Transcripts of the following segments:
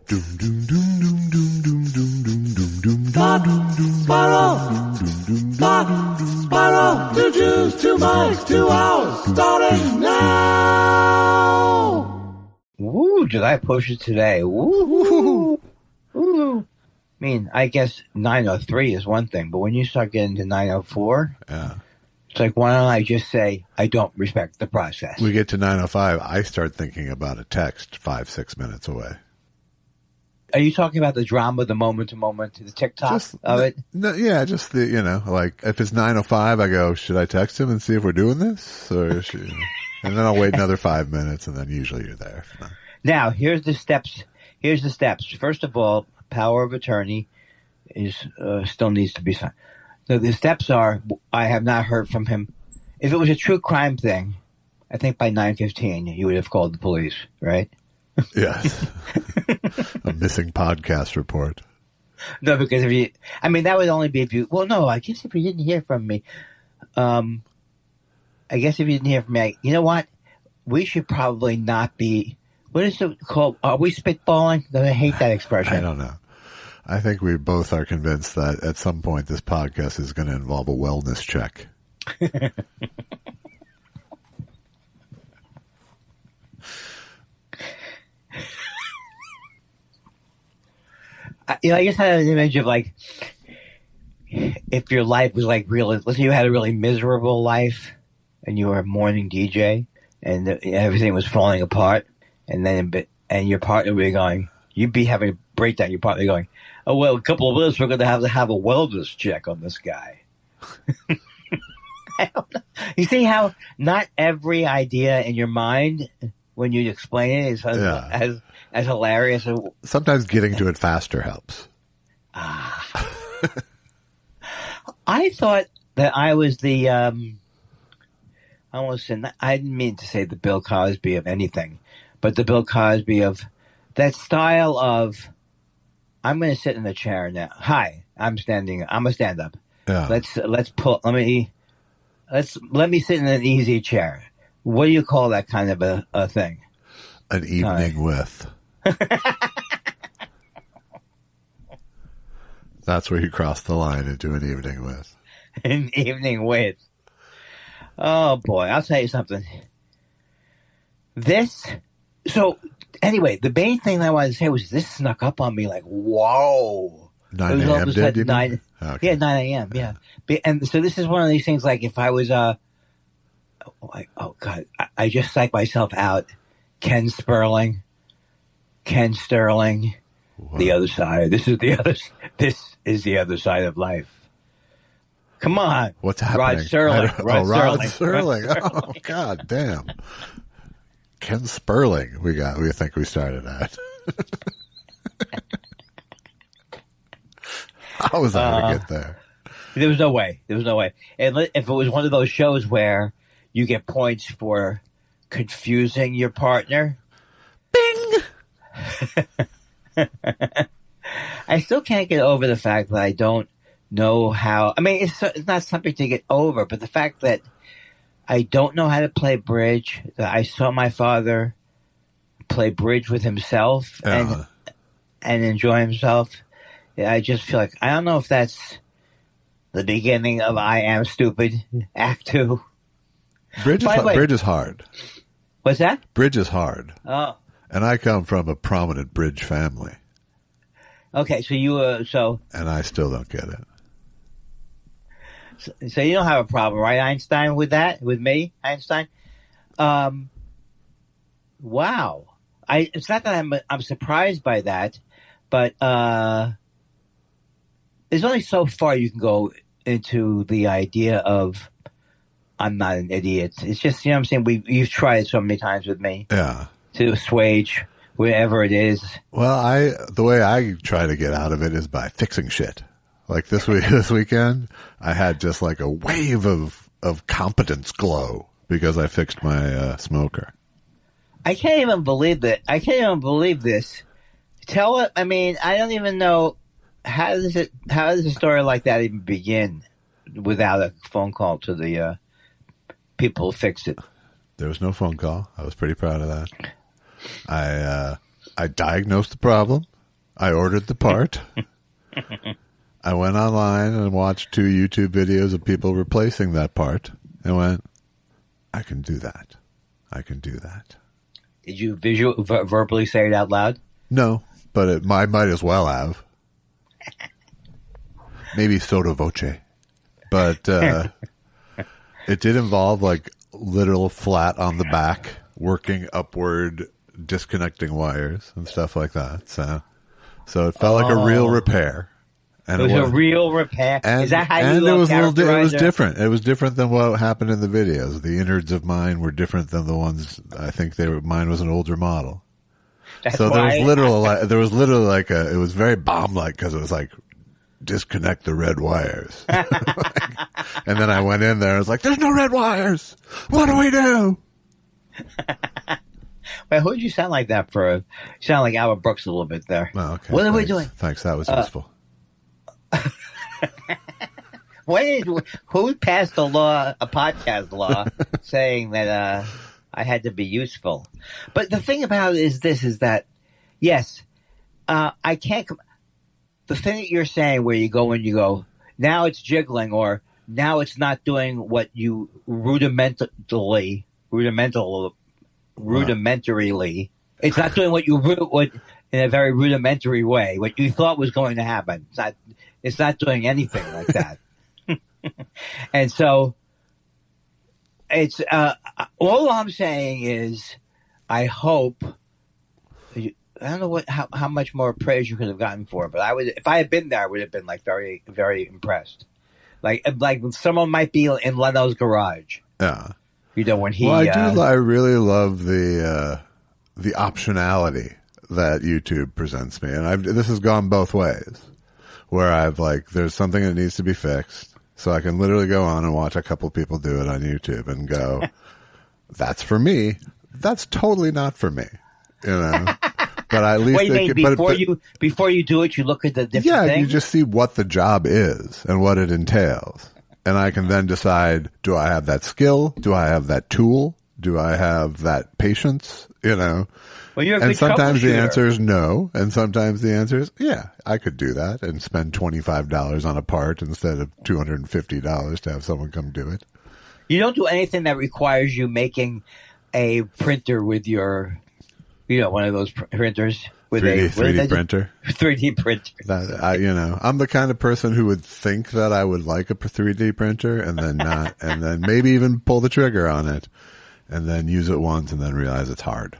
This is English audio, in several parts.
Spiral, 2 Jews, 2 mics, 2 hours, starting now. Woo, did I push it today? Woo. Woo. I mean, I guess 903 is one thing, but when you start getting to 904, it's like, why don't I just say, I don't respect the process? We get to 905, I start thinking about a text 5-6 minutes away. Are you talking about the drama, the moment to moment, the TikTok of it? No, yeah, just the, like if it's 9:05, I go, should I text him and see if we're doing this? Or should, and then I'll wait another 5 minutes, and then usually you're there. No. Now, here's the steps. First of all, power of attorney is still needs to be signed. So the steps are, I have not heard from him. If it was a true crime thing, I think by 9:15 you would have called the police, right? Yes. A missing podcast report. No, because that would only be if you, well, no, I guess if you didn't hear from me, you know what? We should probably not be, what is it called? Are we spitballing? I hate that expression. I don't know. I think we both are convinced that at some point this podcast is going to involve a wellness check. I just had an image of like, if your life was like really, let's say you had a really miserable life and you were a morning DJ and everything was falling apart, and your partner would be going, you'd be having a breakdown, your partner going, oh, well, a couple of minutes we're going to have a wellness check on this guy. I don't know. You see how not every idea in your mind, when you explain it, is as hilarious. Sometimes getting to it faster helps. I thought that I was the, I didn't mean to say the Bill Cosby of anything, but the Bill Cosby of that style of, I'm going to sit in the chair now. Hi, I'm standing. I'm a stand-up. Yeah. Let me sit in an easy chair. What do you call that kind of a thing? An evening with. That's where you cross the line into an evening with. An evening with. Oh boy, I'll tell you something. So anyway, the main thing I wanted to say was this snuck up on me like, whoa. 9 a.m. did you? 9 a.m. Yeah. And so this is one of these things like if I was, oh God, I just psyched myself out. Ken Sterling. What? The other side. This is the other side of life. Come on. What's happening? Rod Sterling. Oh, God damn. Ken Sperling. We think we started at. How was I going to get there? There was no way. And if it was one of those shows where you get points for confusing your partner. Bing! I still can't get over the fact that I don't know how. I mean, it's not something to get over, but the fact that I don't know how to play bridge, that I saw my father play bridge with himself and enjoy himself. I just feel like, I don't know if that's the beginning of I Am Stupid, Act 2. Bridge is hard. What's that? Bridge is hard. Oh. And I come from a prominent bridge family. Okay, so and I still don't get it. So you don't have a problem, right, Einstein, with that? With me, Einstein? Wow. It's not that I'm surprised by that, but there's only so far you can go into the idea of I'm not an idiot. It's just, you know what I'm saying? You've tried it so many times with me. Yeah. To assuage wherever it is. Well, the way I try to get out of it is by fixing shit. Like this weekend, I had just like a wave of competence glow because I fixed my smoker. I can't even believe that. I can't even believe this. Tell it. I mean, I don't even know how does a story like that even begin without a phone call to the people who fixed it? There was no phone call. I was pretty proud of that. I diagnosed the problem I ordered the part. I went online and watched 2 YouTube videos of people replacing that part and went, I can do that. I can do that. Did you verbally say it out loud? No, but I might as well have. Maybe sotto voce. But it did involve like literal flat on the back, working upward, disconnecting wires and stuff like that. So it felt like a real repair. And it was a real repair. Is that how you it was different. It was different than what happened in the videos. The innards of mine were different than the ones. I think mine was an older model. So there was literally like it was very bomb like because it was like disconnect the red wires. And then I went in there. I was like, "There's no red wires. What do we do?" Wait, who did you sound like that for? You sound like Albert Brooks a little bit there. Oh, okay. What are we doing? Thanks. That was useful. Who passed a podcast law, saying that I had to be useful? But the thing about it is that, yes, I can't. The thing that you're saying, where you go and you go, now it's jiggling, or now it's not doing what you rudimentarily. It's not doing what in a very rudimentary way, what you thought was going to happen. It's not doing anything like that. And so it's, all I'm saying is, I hope, I don't know how much more praise you could have gotten for it, but if I had been there, I would have been like very, very impressed. Like someone might be in Leno's garage. Yeah. You know, when he, well, I really love the optionality that YouTube presents me. And this has gone both ways, where there's something that needs to be fixed. So I can literally go on and watch a couple people do it on YouTube and go, that's for me. That's totally not for me. You know, but at least before you do it, you look at the different things? You just see what the job is and what it entails. And I can then decide, do I have that skill? Do I have that tool? Do I have that patience? You know? Well, you're a and good sometimes the troubleshooter. answer is no. And sometimes the answer is, yeah, I could do that and spend $25 on a part instead of $250 to have someone come do it. You don't do anything that requires you making a printer with your, one of those printers. With 3D printer. 3D printer. I'm the kind of person who would think that I would like a 3D printer and then not, and then maybe even pull the trigger on it and then use it once and then realize it's hard.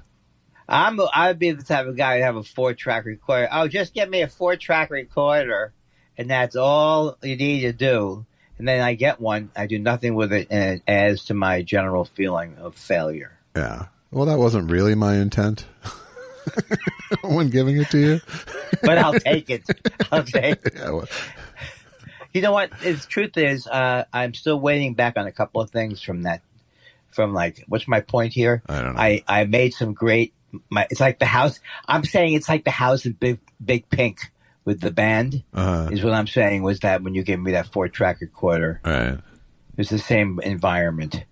I'd be the type of guy to have a 4-track recorder. Oh, just get me a 4-track recorder, and that's all you need to do. And then I get one. I do nothing with it, and it adds to my general feeling of failure. Yeah. Well, that wasn't really my intent when giving it to you. But I'll take it. Yeah, well. You know what? The truth is, I'm still waiting back on a couple of things from that. From what's my point here? I don't know. I made some great. It's like the house. I'm saying it's like the house in Big Pink with the band. Is what I'm saying was that when you gave me that 4-track recorder, right? It's the same environment.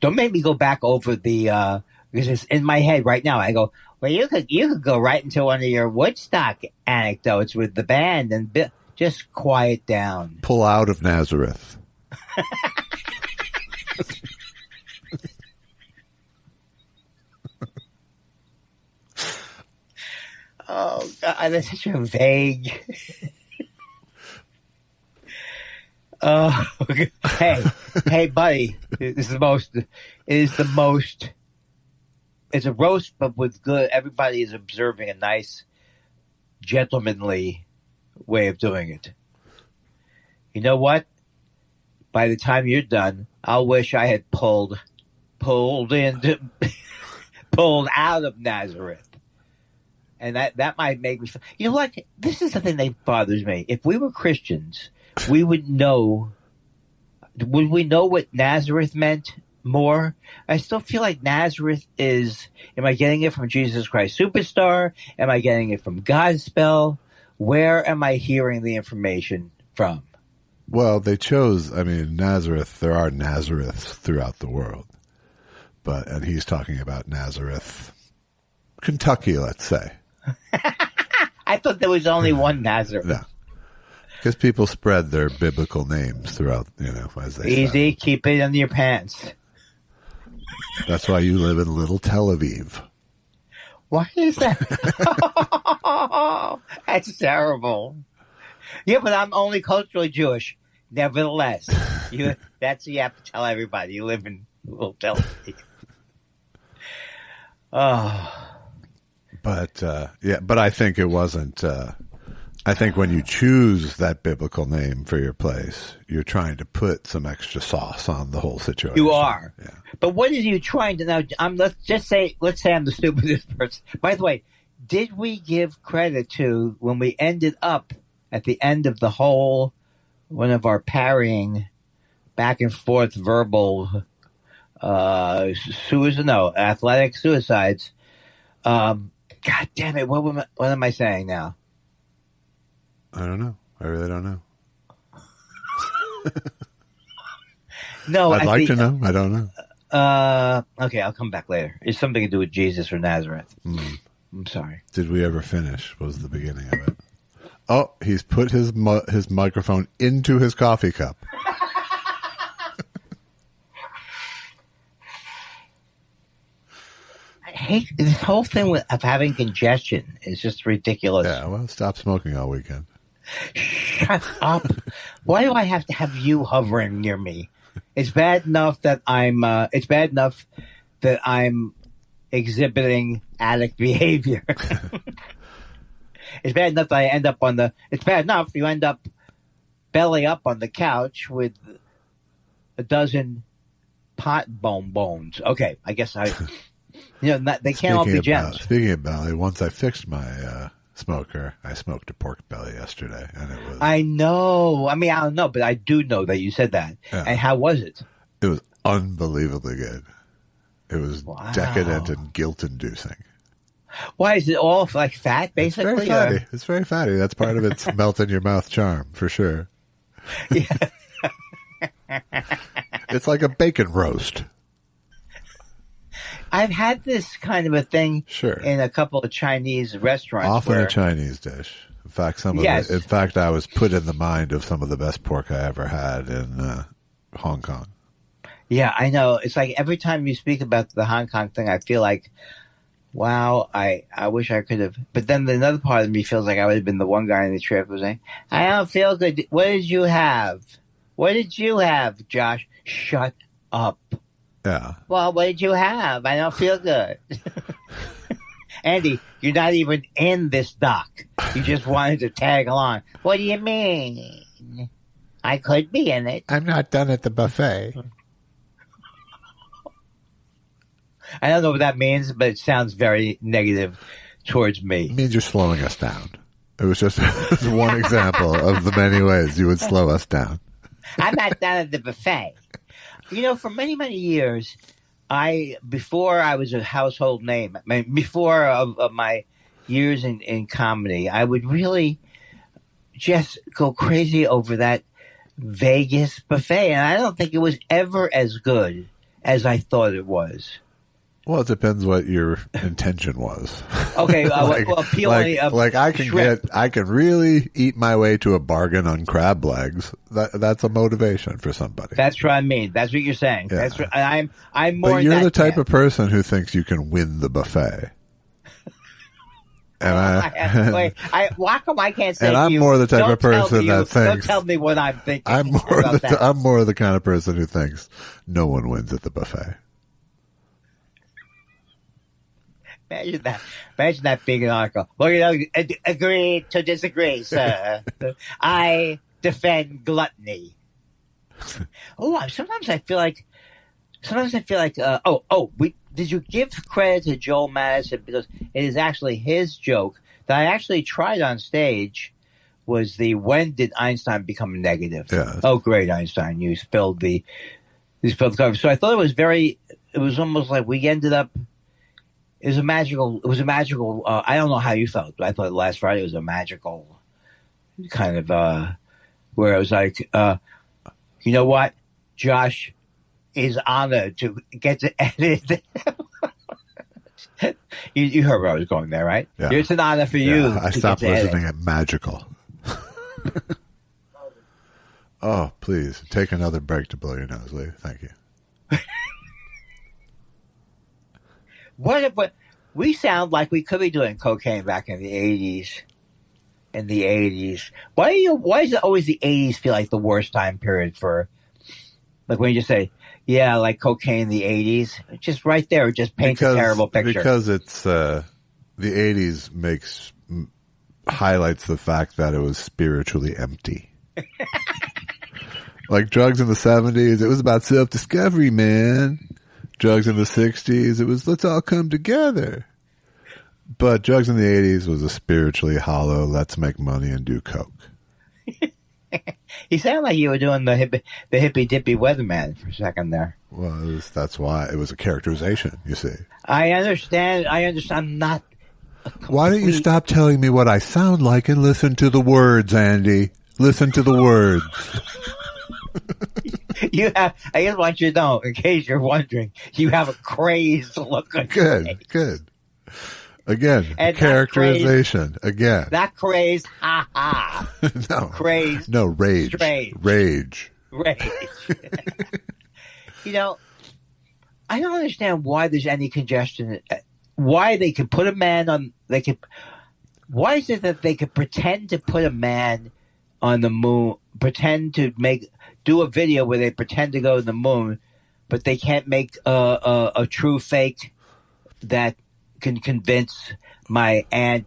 Don't make me go back over the because it's in my head right now. I go, well, you could go right into one of your Woodstock anecdotes with the band and just quiet down. Pull out of Nazareth. Oh God, that's such a vague. Oh, hey, buddy! It's a roast, but with good. Everybody is observing a nice, gentlemanly way of doing it. You know what? By the time you're done, I'll wish I had pulled out of Nazareth. And that might make me feel, you know what? This is the thing that bothers me. If we were Christians, we would know. Would we know what Nazareth meant more? I still feel like Nazareth is. Am I getting it from Jesus Christ Superstar? Am I getting it from Godspell? Where am I hearing the information from? Well, they chose. I mean, Nazareth. There are Nazareths throughout the world, and he's talking about Nazareth, Kentucky, let's say. thought there was only one Nazareth. No. Because people spread their biblical names throughout, as they Easy, say. keep it in your pants. That's why you live in Little Tel Aviv. Why is that? That's terrible. Yeah, but I'm only culturally Jewish. Nevertheless, that's what you have to tell everybody. You live in Little Tel Aviv. Oh. But I think it wasn't. I think when you choose that biblical name for your place, you're trying to put some extra sauce on the whole situation. You are. Yeah. But what are you trying to now? Let's say I'm the stupidest person. By the way, did we give credit to when we ended up at the end of the whole one of our parrying back and forth verbal athletic suicides? God damn it! What am I saying now? I don't know. I really don't know. No, I'd like to know. I don't know. Okay, I'll come back later. It's something to do with Jesus or Nazareth. I'm sorry. Did we ever finish? Was the beginning of it? Oh, he's put his microphone into his coffee cup. I hate this whole thing of having congestion. It's just ridiculous. Yeah, well, stop smoking all weekend. Shut up. Why do I have to have you hovering near me? It's bad enough that I'm exhibiting addict behavior. It's bad enough that I end up it's bad enough you end up belly up on the couch with a dozen pot bones. Okay, I guess they can't all be gems. Speaking of belly, once I fixed my smoker, I smoked a pork belly yesterday, and it was. I know. I mean, I don't know, but I do know that you said that. Yeah. And how was it? It was unbelievably good. It was decadent and guilt-inducing. Why is it all like fat, basically? It's very fatty. It's very fatty. That's part of its melt in your mouth charm, for sure. Yeah. It's like a bacon roast. I've had this kind of a thing in a couple of Chinese restaurants. Often a Chinese dish. In fact, in fact, I was put in the mind of some of the best pork I ever had in Hong Kong. Yeah, I know. It's like every time you speak about the Hong Kong thing, I feel like, wow, I wish I could have. But then another part of me feels like I would have been the one guy in the trip who was saying, I don't feel good. What did you have? What did you have, Josh? Shut up. Yeah. Well, what did you have? I don't feel good. Andy, you're not even in this doc. You just wanted to tag along. What do you mean? I could be in it. I'm not done at the buffet. I don't know what that means, but it sounds very negative towards me. It means you're slowing us down. It was just one example of the many ways you would slow us down. I'm not done at the buffet. For many, many years, before I was a household name, before of my years in comedy, I would really just go crazy over that Vegas buffet. And I don't think it was ever as good as I thought it was. Well, it depends what your intention was. Okay, I can really eat my way to a bargain on crab legs. That's a motivation for somebody. That's what I mean. That's what you're saying. Yeah. That's what, I'm more. But you're the type of person who thinks you can win the buffet. And why come I can't say? And I'm more the type of person that thinks. Don't tell me what I'm thinking. I'm more the kind of person who thinks no one wins at the buffet. Imagine that being an article. Well, agree to disagree, sir. I defend gluttony. Sometimes I feel like. Did you give credit to Joel Madison because it is actually his joke that I actually tried on stage? Was the when did Einstein become negative? Yeah. Oh, great, Einstein! You spilled the cover. So I thought it was almost like we ended up. It was a magical. I don't know how you felt, but I thought last Friday was a magical kind of where it was like, you know what, Josh is honored to get to edit You heard where I was going there, right? Yeah. It's an honor for you. I stopped listening at magical. Oh, please take another break to blow your nose, Lee. Thank you. What we sound like we could be doing cocaine back in the 80s. In the 80s, why does it always the 80s feel like the worst time period for, like when you just say, yeah, like cocaine in the 80s, just right there, it just paints a terrible picture. Because it's the 80s highlights the fact that it was spiritually empty. Like drugs in the 70s, it was about self-discovery, man. Drugs in the 60s, it was let's all come together. But drugs in the 80s was a spiritually hollow, let's make money and do coke. You sound like you were doing the hippy dippy weatherman for a second there. Well, that's why it was a characterization, you see. I understand. I'm not. Why don't you stop telling me what I sound like and listen to the words, Andy? Listen to the words. I just want you to know, in case you're wondering, you have a crazed look on your face. Good. Again, and characterization. Again. Not crazed, ha ha. No. Crazed. No, rage. Strange. Rage. You know, I don't understand why there's any congestion. Why they could put a man on, why is it that they could pretend to put a man on the moon, pretend to do a video where they pretend to go to the moon, but they can't make a true fake that can convince my Aunt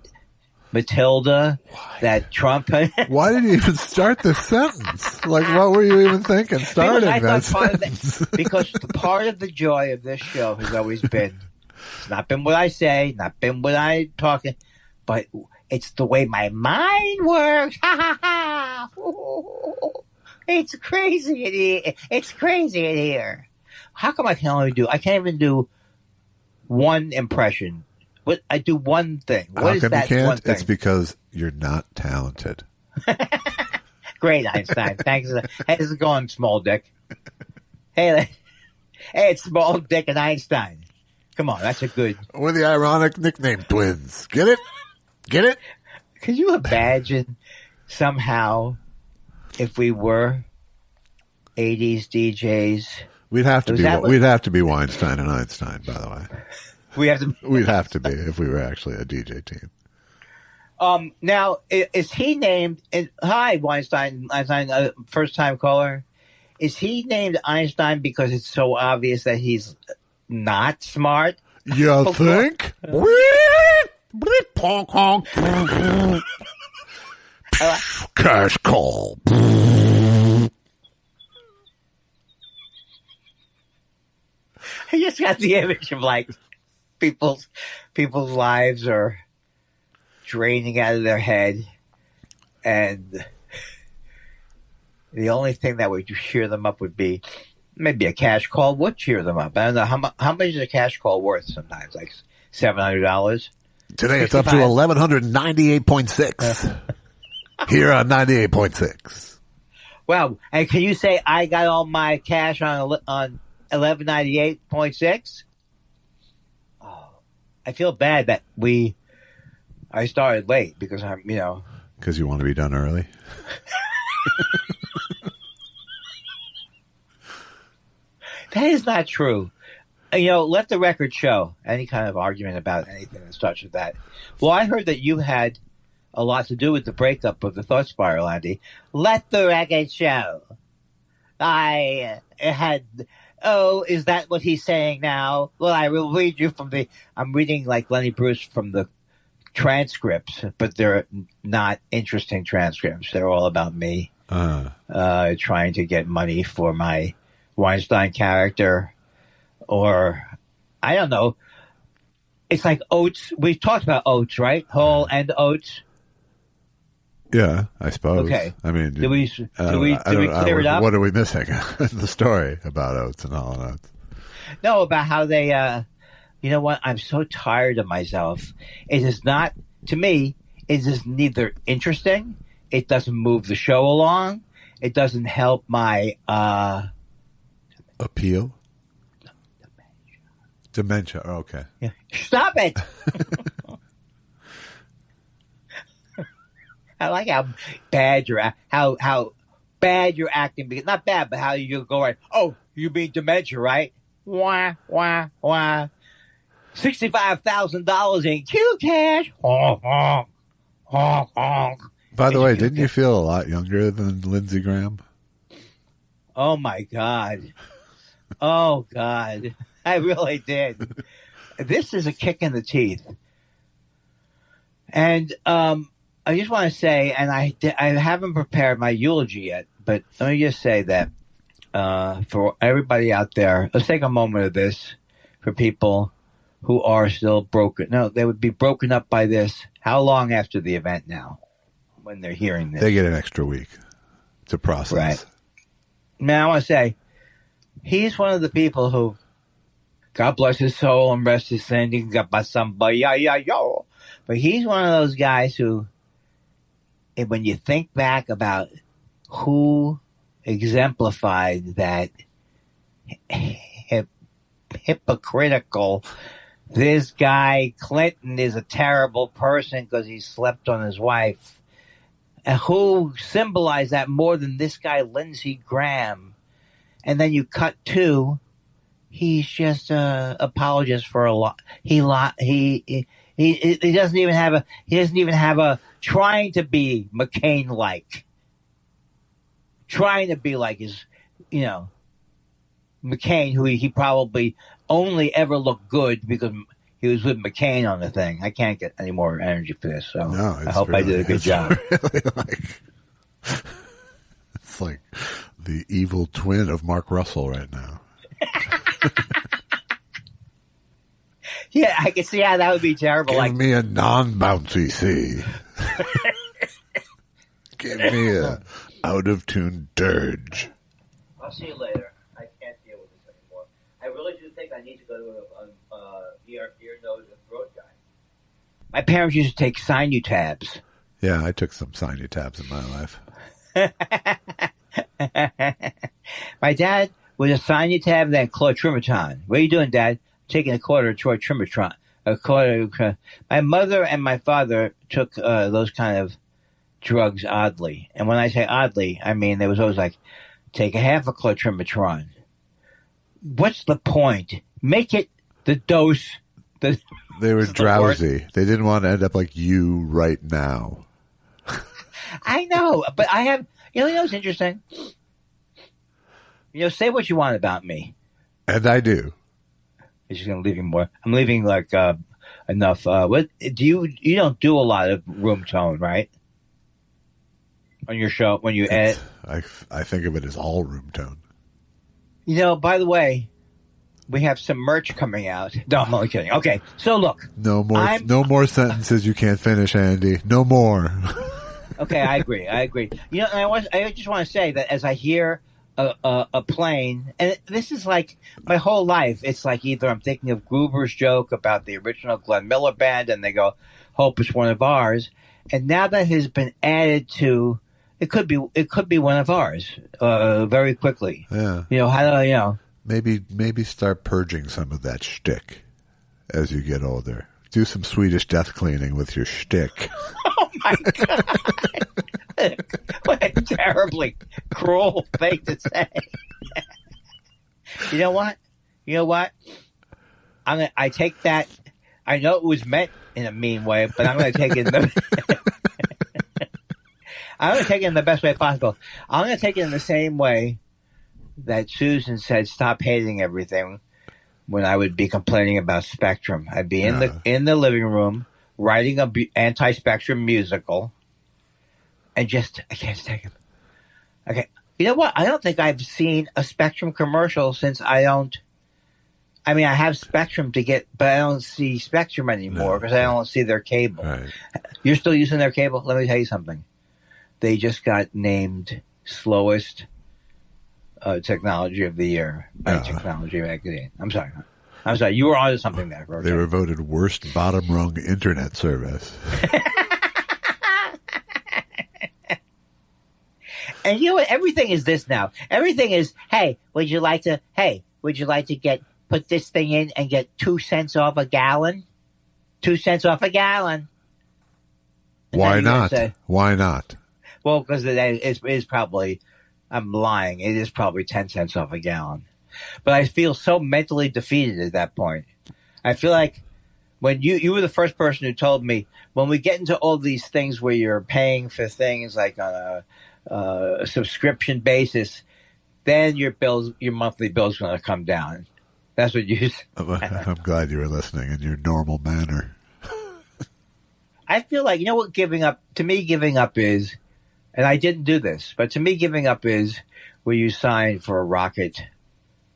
Matilda that Trump. Why did you even start the sentence? Like, what were you even thinking starting that sentence? Because part of the joy of this show has always been, it's not been what I say, not been what I talking, but it's the way my mind works. Ha ha ha! It's crazy in here. It's crazy in here. How come I can't even do one impression? I do one thing. What is that one thing? It's because you're not talented. Great, Einstein. Thanks. Hey, this is going, Small Dick. Hey, it's Small Dick and Einstein. Come on, that's a good. We're the ironic nickname twins. Get it? Get it? Could you imagine somehow if we were 80s DJs? We'd have to be Weinstein and Einstein, by the way. We'd have to be if we were actually a DJ team. Now, is he named? Hi, Weinstein, first time caller. Is he named Einstein because it's so obvious that he's not smart? You think? Cash call. I just got the image of like people's lives are draining out of their head, and the only thing that would cheer them up would be maybe a cash call would cheer them up. I don't know how much is a cash call worth sometimes, like $700. Today it's up to 1198.6 here on 98.6. Wow! And can you say I got all my cash on 1198.6? Oh, I feel bad that I started late because because you want to be done early. That is not true. Let the record show any kind of argument about anything that starts with that. Well, I heard that you had a lot to do with the breakup of the Thought Spiral, Andy. Let the record show. I had... Oh, is that what he's saying now? Well, I will read you I'm reading like Lenny Bruce from the transcripts, but they're not interesting transcripts. They're all about me trying to get money for my Weinstein character, or I don't know. It's like oats. We talked about oats, right? Whole and oats. Yeah, I suppose. Okay. I mean, did we clear it up? What are we missing? The story about oats and Hall and Oates. No, about how they. You know what? I'm so tired of myself. It is not, to me. It is neither interesting. It doesn't move the show along. It doesn't help my appeal. Dementia. Oh, okay. Yeah. Stop it! I like how bad how bad you're acting. Because not bad, but how you go right. Oh, you mean dementia, right? Wah wah wah. $65,000 in Q cash. Honk honk honk honk. By the way, didn't you feel a lot younger than Lindsey Graham? Oh my God! Oh God! I really did. This is a kick in the teeth, and I just want to say, and I haven't prepared my eulogy yet, but let me just say that for everybody out there, let's take a moment of this for people who are still broken. No, they would be broken up by this. How long after the event now, when they're hearing this? They get an extra week to process. Right. Now I want to say, he's one of the people who, God bless his soul and rest his sin, he got by somebody, yo. But he's one of those guys who, when you think back about who exemplified that hypocritical, this guy Clinton is a terrible person because he slept on his wife, and who symbolized that more than this guy Lindsey Graham, and then you cut to, he's just a apologist for a lot. He doesn't even have a trying to be McCain-like. Trying to be like his, McCain, who he probably only ever looked good because he was with McCain on the thing. I can't get any more energy for this, so no, I hope I did a good job. Really it's like the evil twin of Mark Russell right now. Yeah, I can see how that would be terrible. Give me a non-bouncy C. Give me a out-of-tune dirge. I'll see you later. I can't deal with this anymore. I really do think I need to go to an ear, nose, and throat guy. My parents used to take Sinutabs. Yeah, I took some Sinutabs in my life. My dad was a Sinutab, then clotrimazole. What are you doing, Dad? Taking a quarter of clotrimazole. My mother and my father took those kind of drugs oddly. And when I say oddly, I mean there was always like, take a half a clotrimazole. What's the point? Make it the dose. They were drowsy. They didn't want to end up like you right now. I know, but I have, you know what's interesting? Say what you want about me. And I do. I'm just going to leave you more. I'm leaving like enough. What do you don't do a lot of room tone, right? On your show when you edit? I think of it as all room tone. By the way, we have some merch coming out. No, I'm only kidding. Okay, so look. No more sentences you can't finish, Andy. No more. Okay, I agree. And I just want to say that as I hear a plane, and this is like my whole life, it's like either I'm thinking of Gruber's joke about the original Glenn Miller band, and they go, "Hope it's one of ours," and now that has been added to, it could be one of ours very quickly. Yeah. How do maybe start purging some of that shtick as you get older. Do some Swedish death cleaning with your shtick. Oh my God! What a terribly cruel thing to say. You know what? I take that. I know it was meant in a mean way, but I'm going to take it I'm going to take it in the best way possible. I'm going to take it in the same way that Susan said, "Stop hating everything." When I would be complaining about Spectrum, I'd be in the living room writing a anti-Spectrum musical, and I can't take it. Okay, you know what? I don't think I've seen a Spectrum commercial since I have Spectrum to get, but I don't see Spectrum anymore because I don't see their cable. Right. You're still using their cable? Let me tell you something. They just got named slowest technology of the year by Technology Magazine. I'm sorry. You were onto something there. They were voted worst bottom rung internet service. And you know what? Everything is this now. Everything is, hey, would you like to get put this thing in and get 2 cents off a gallon? 2 cents off a gallon. And Why then you're gonna not? say, Why not? well, because it is probably, I'm lying, it is probably 10 cents off a gallon. But I feel so mentally defeated at that point. I feel like when you were the first person who told me, when we get into all these things where you're paying for things like on a subscription basis, then your monthly bill's going to come down. That's what you said. I'm glad you were listening in your normal manner. I feel like, you know what giving up is, and I didn't do this, but to me giving up is where you sign for a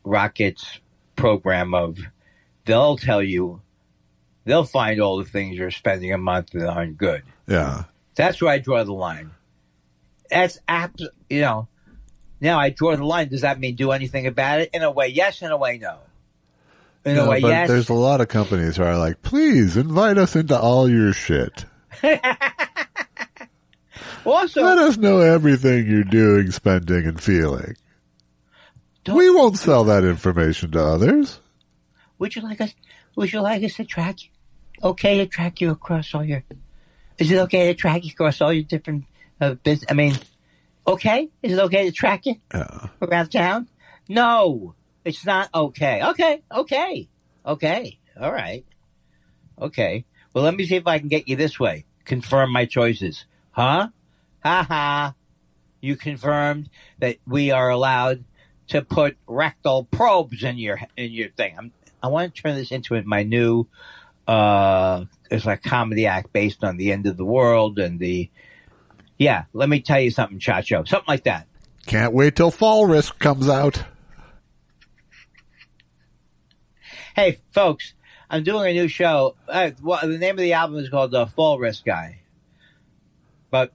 Rocket's program of, they'll tell you, they'll find all the things you're spending a month that aren't good. Yeah. That's where I draw the line. That's now I draw the line. Does that mean do anything about it? In a way, yes. In a way, no. In a way, but yes. There's a lot of companies who are like, please invite us into all your shit. Also, let us know everything you're doing, spending, and feeling. We won't sell that information to others. Would you like us to track you? Okay to track you across all your... Is it okay to track you across all your different business? I mean, okay? Is it okay to track you around town? No, it's not okay. Okay. All right. Okay. Well, let me see if I can get you this way. Confirm my choices. Huh? Ha ha. You confirmed that we are allowed to put rectal probes in your thing. I want to turn this into my new it's like comedy act based on the end of the world and let me tell you something, Chacho. Something like that. Can't wait till Fall Risk comes out. Hey, folks, I'm doing a new show. The name of the album is called Fall Risk Guy. But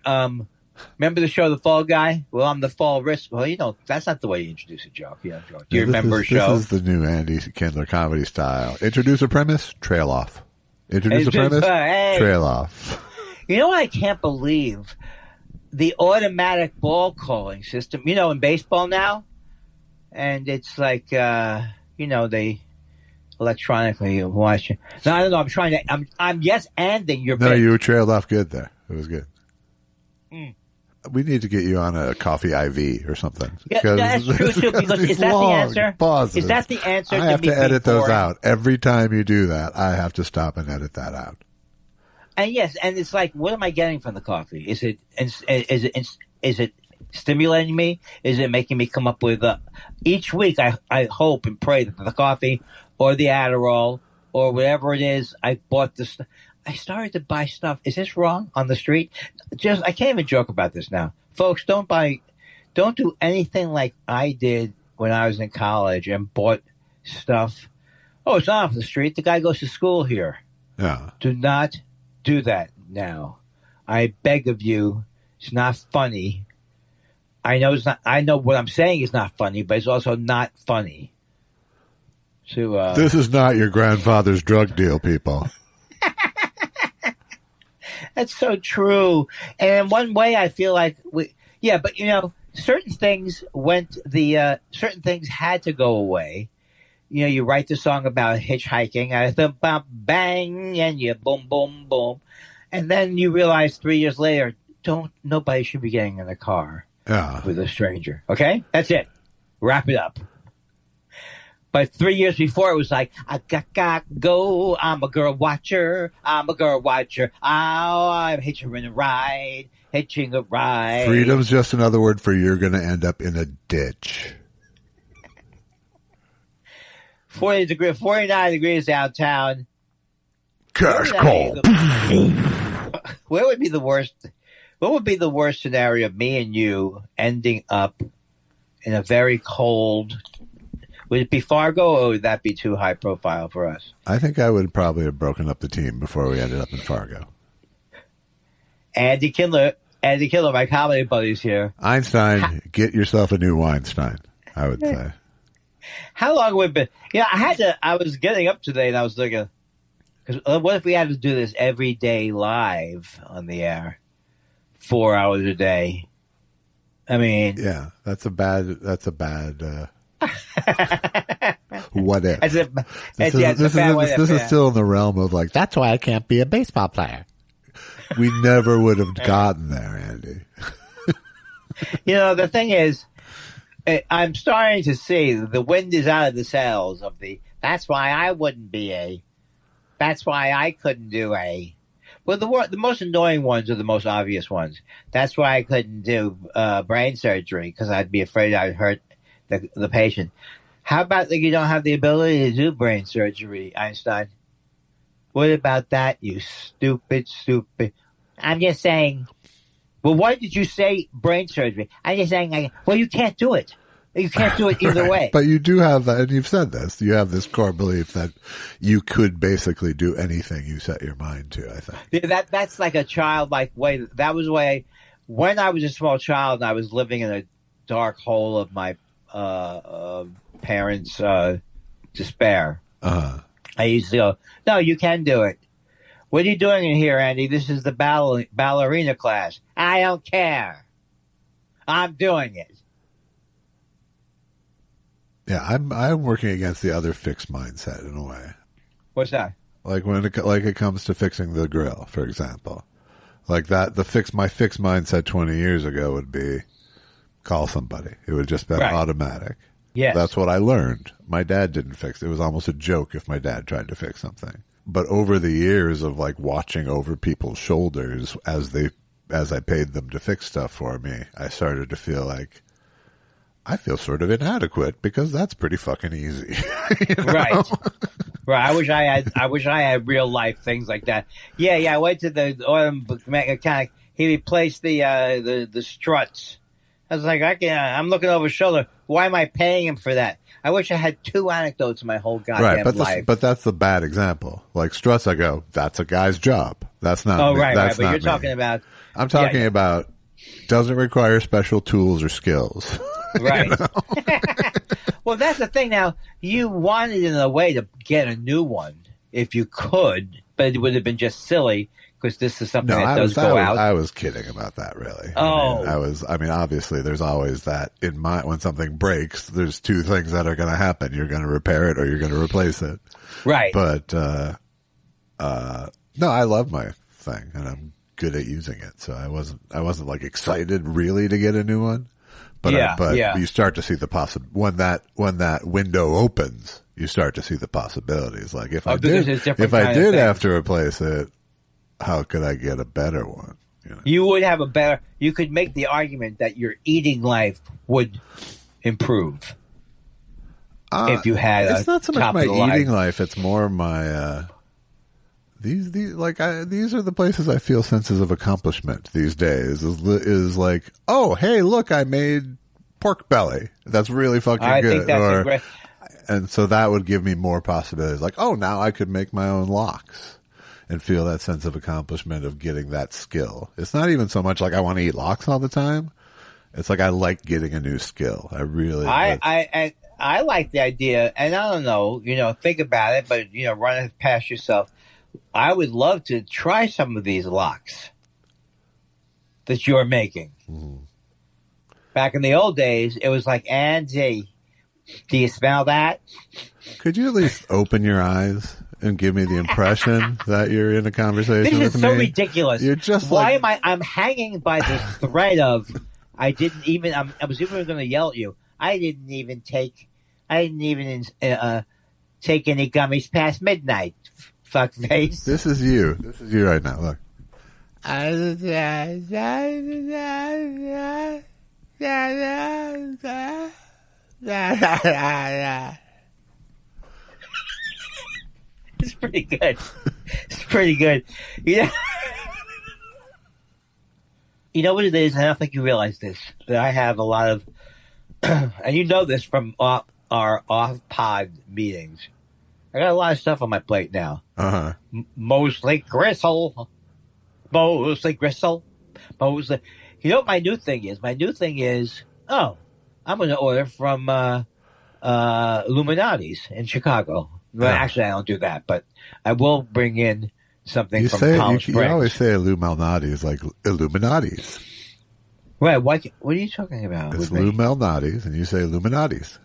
remember the show The Fall Guy? Well, I'm the Fall Risk. Well, that's not the way you introduce a joke. Do you remember a show? This is the new Andy Kindler comedy style. Introduce a premise, trail off. Introduce a premise, trail off. You know what I can't believe? The automatic ball calling system. In baseball now, and it's like they electronically watch it. No, I don't know. I'm yes-anding your. No, you trailed off good there. It was good. We need to get you on a coffee IV or something. Yeah, that's true too. Because is that the answer? Pauses. Is that the answer? I have to edit those out every time you do that. I have to stop and edit that out. And yes, and it's like, what am I getting from the coffee? Is it stimulating me? Is it making me come up with each week? I hope and pray that the coffee or the Adderall or whatever it is, I bought this. I started to buy stuff. Is this wrong on the street? I can't even joke about this now. Folks, don't do anything like I did when I was in college and bought stuff. Oh, it's not off the street. The guy goes to school here. Yeah. Do not do that now. I beg of you. It's not funny. I know it's not. I know what I'm saying is not funny, but it's also not funny. This is not your grandfather's drug deal, people. That's so true. And in one way, I feel like but certain things certain things had to go away. You write the song about hitchhiking, I thought bang, and you boom, boom, boom. And then you realize 3 years later, nobody should be getting in a car with a stranger. Okay? That's it. Wrap it up. But 3 years before, it was like, I got go. I'm a girl watcher. Oh, I'm hitching a ride. Freedom's just another word for you're going to end up in a ditch. 49 degrees downtown. Cash call. Where would be the worst? What would be the worst scenario of me and you ending up in a very cold? Would it be Fargo, or would that be too high profile for us? I think I would probably have broken up the team before we ended up in Fargo. Andy Kindler, my comedy buddies here. Einstein, get yourself a new Weinstein, I would say. How long would it been? I was getting up today and I was thinking, because what if we had to do this every day live on the air, 4 hours a day? I mean, yeah, that's a bad. What if? This is still in the realm of like, that's why I can't be a baseball player. We never would have gotten there, Andy. The thing is, I'm starting to see the wind is out of the sails of that's why I wouldn't be that's why I couldn't do well, the most annoying ones are the most obvious ones. That's why I couldn't do brain surgery, because I'd be afraid I'd hurt the patient. How about that you don't have the ability to do brain surgery, Einstein? What about that, you stupid? I'm just saying. Well, why did you say brain surgery? I'm just saying, well, you can't do it. You can't do it either way. But you do have that, and you've said this, you have this core belief that you could basically do anything you set your mind to, I think. Yeah, that's like a childlike way. That was the way, when I was a small child and I was living in a dark hole of my parents' despair, I used to go, no, you can do it. What are you doing in here, Andy? This is the ballerina class. I don't care. I'm doing it. Yeah, I'm working against the other fixed mindset in a way. What's that? Like when it comes to fixing the grill, for example. Like that, my fixed mindset 20 years ago would be call somebody. It would have just been automatic. Yes. That's what I learned. My dad didn't fix it. It was almost a joke if my dad tried to fix something. But over the years of like watching over people's shoulders as I paid them to fix stuff for me, I started to feel like I feel sort of inadequate because that's pretty fucking easy. You know? Right. I wish I had real life things like that. Yeah. I went to the oil mechanic. He replaced the struts. I was like, I'm looking over his shoulder. Why am I paying him for that? I wish I had 2 anecdotes in my whole goddamn life. But that's the bad example. Like struts, I go, that's a guy's job. That's not. Oh, me. right. That's But not you're me. talking about. I'm talking about doesn't require special tools or skills. Right. Well, that's the thing. Now, you wanted in a way to get a new one if you could, but it would have been just silly because this is something that does go out. I was kidding about that, really. Oh. I mean, obviously, there's always that when something breaks, there's 2 things that are going to happen. You're going to repair it or you're going to replace it. Right. But, no, I love my thing and I'm good at using it. So I wasn't like excited really to get a new one. But you start to see the when that window opens, you start to see the possibilities. Like if I did have to replace it, how could I get a better one? You would have you could make the argument that your eating life would improve if you had it's not so much my eating life, it's more my these are the places I feel senses of accomplishment these days is like, oh, hey, look, I made pork belly. That's really fucking good. Think that's great. And so that would give me more possibilities. Like, oh, now I could make my own lox and feel that sense of accomplishment of getting that skill. It's not even so much like I want to eat lox all the time. It's like I like getting a new skill. I really I like the idea, and I don't know, think about it, but run it past yourself. I would love to try some of these locks that you're making. Mm-hmm. Back in the old days, it was like, Andy, do you smell that? Could you at least open your eyes and give me the impression that you're in a conversation with me? This is so ridiculous. You're just Why am I'm hanging by this thread of, I was even going to yell at you. I didn't even take any gummies past midnight. Fuckface. This is you. This is you right now. Look. It's pretty good. It's pretty good. Yeah. You know what it is? I don't think you realize this. That I have a lot of, and you know this from our off-pod meetings. I got a lot of stuff on my plate now. Uh-huh. Mostly gristle. Mostly. You know what my new thing is? My new thing is, I'm going to order from Illuminati's in Chicago. Well, actually, I don't do that, but I will bring in something from Palm Springs. You always say Illuminati's like Illuminati's. Right. What are you talking about? It's Illuminati's, and you say Illuminati's.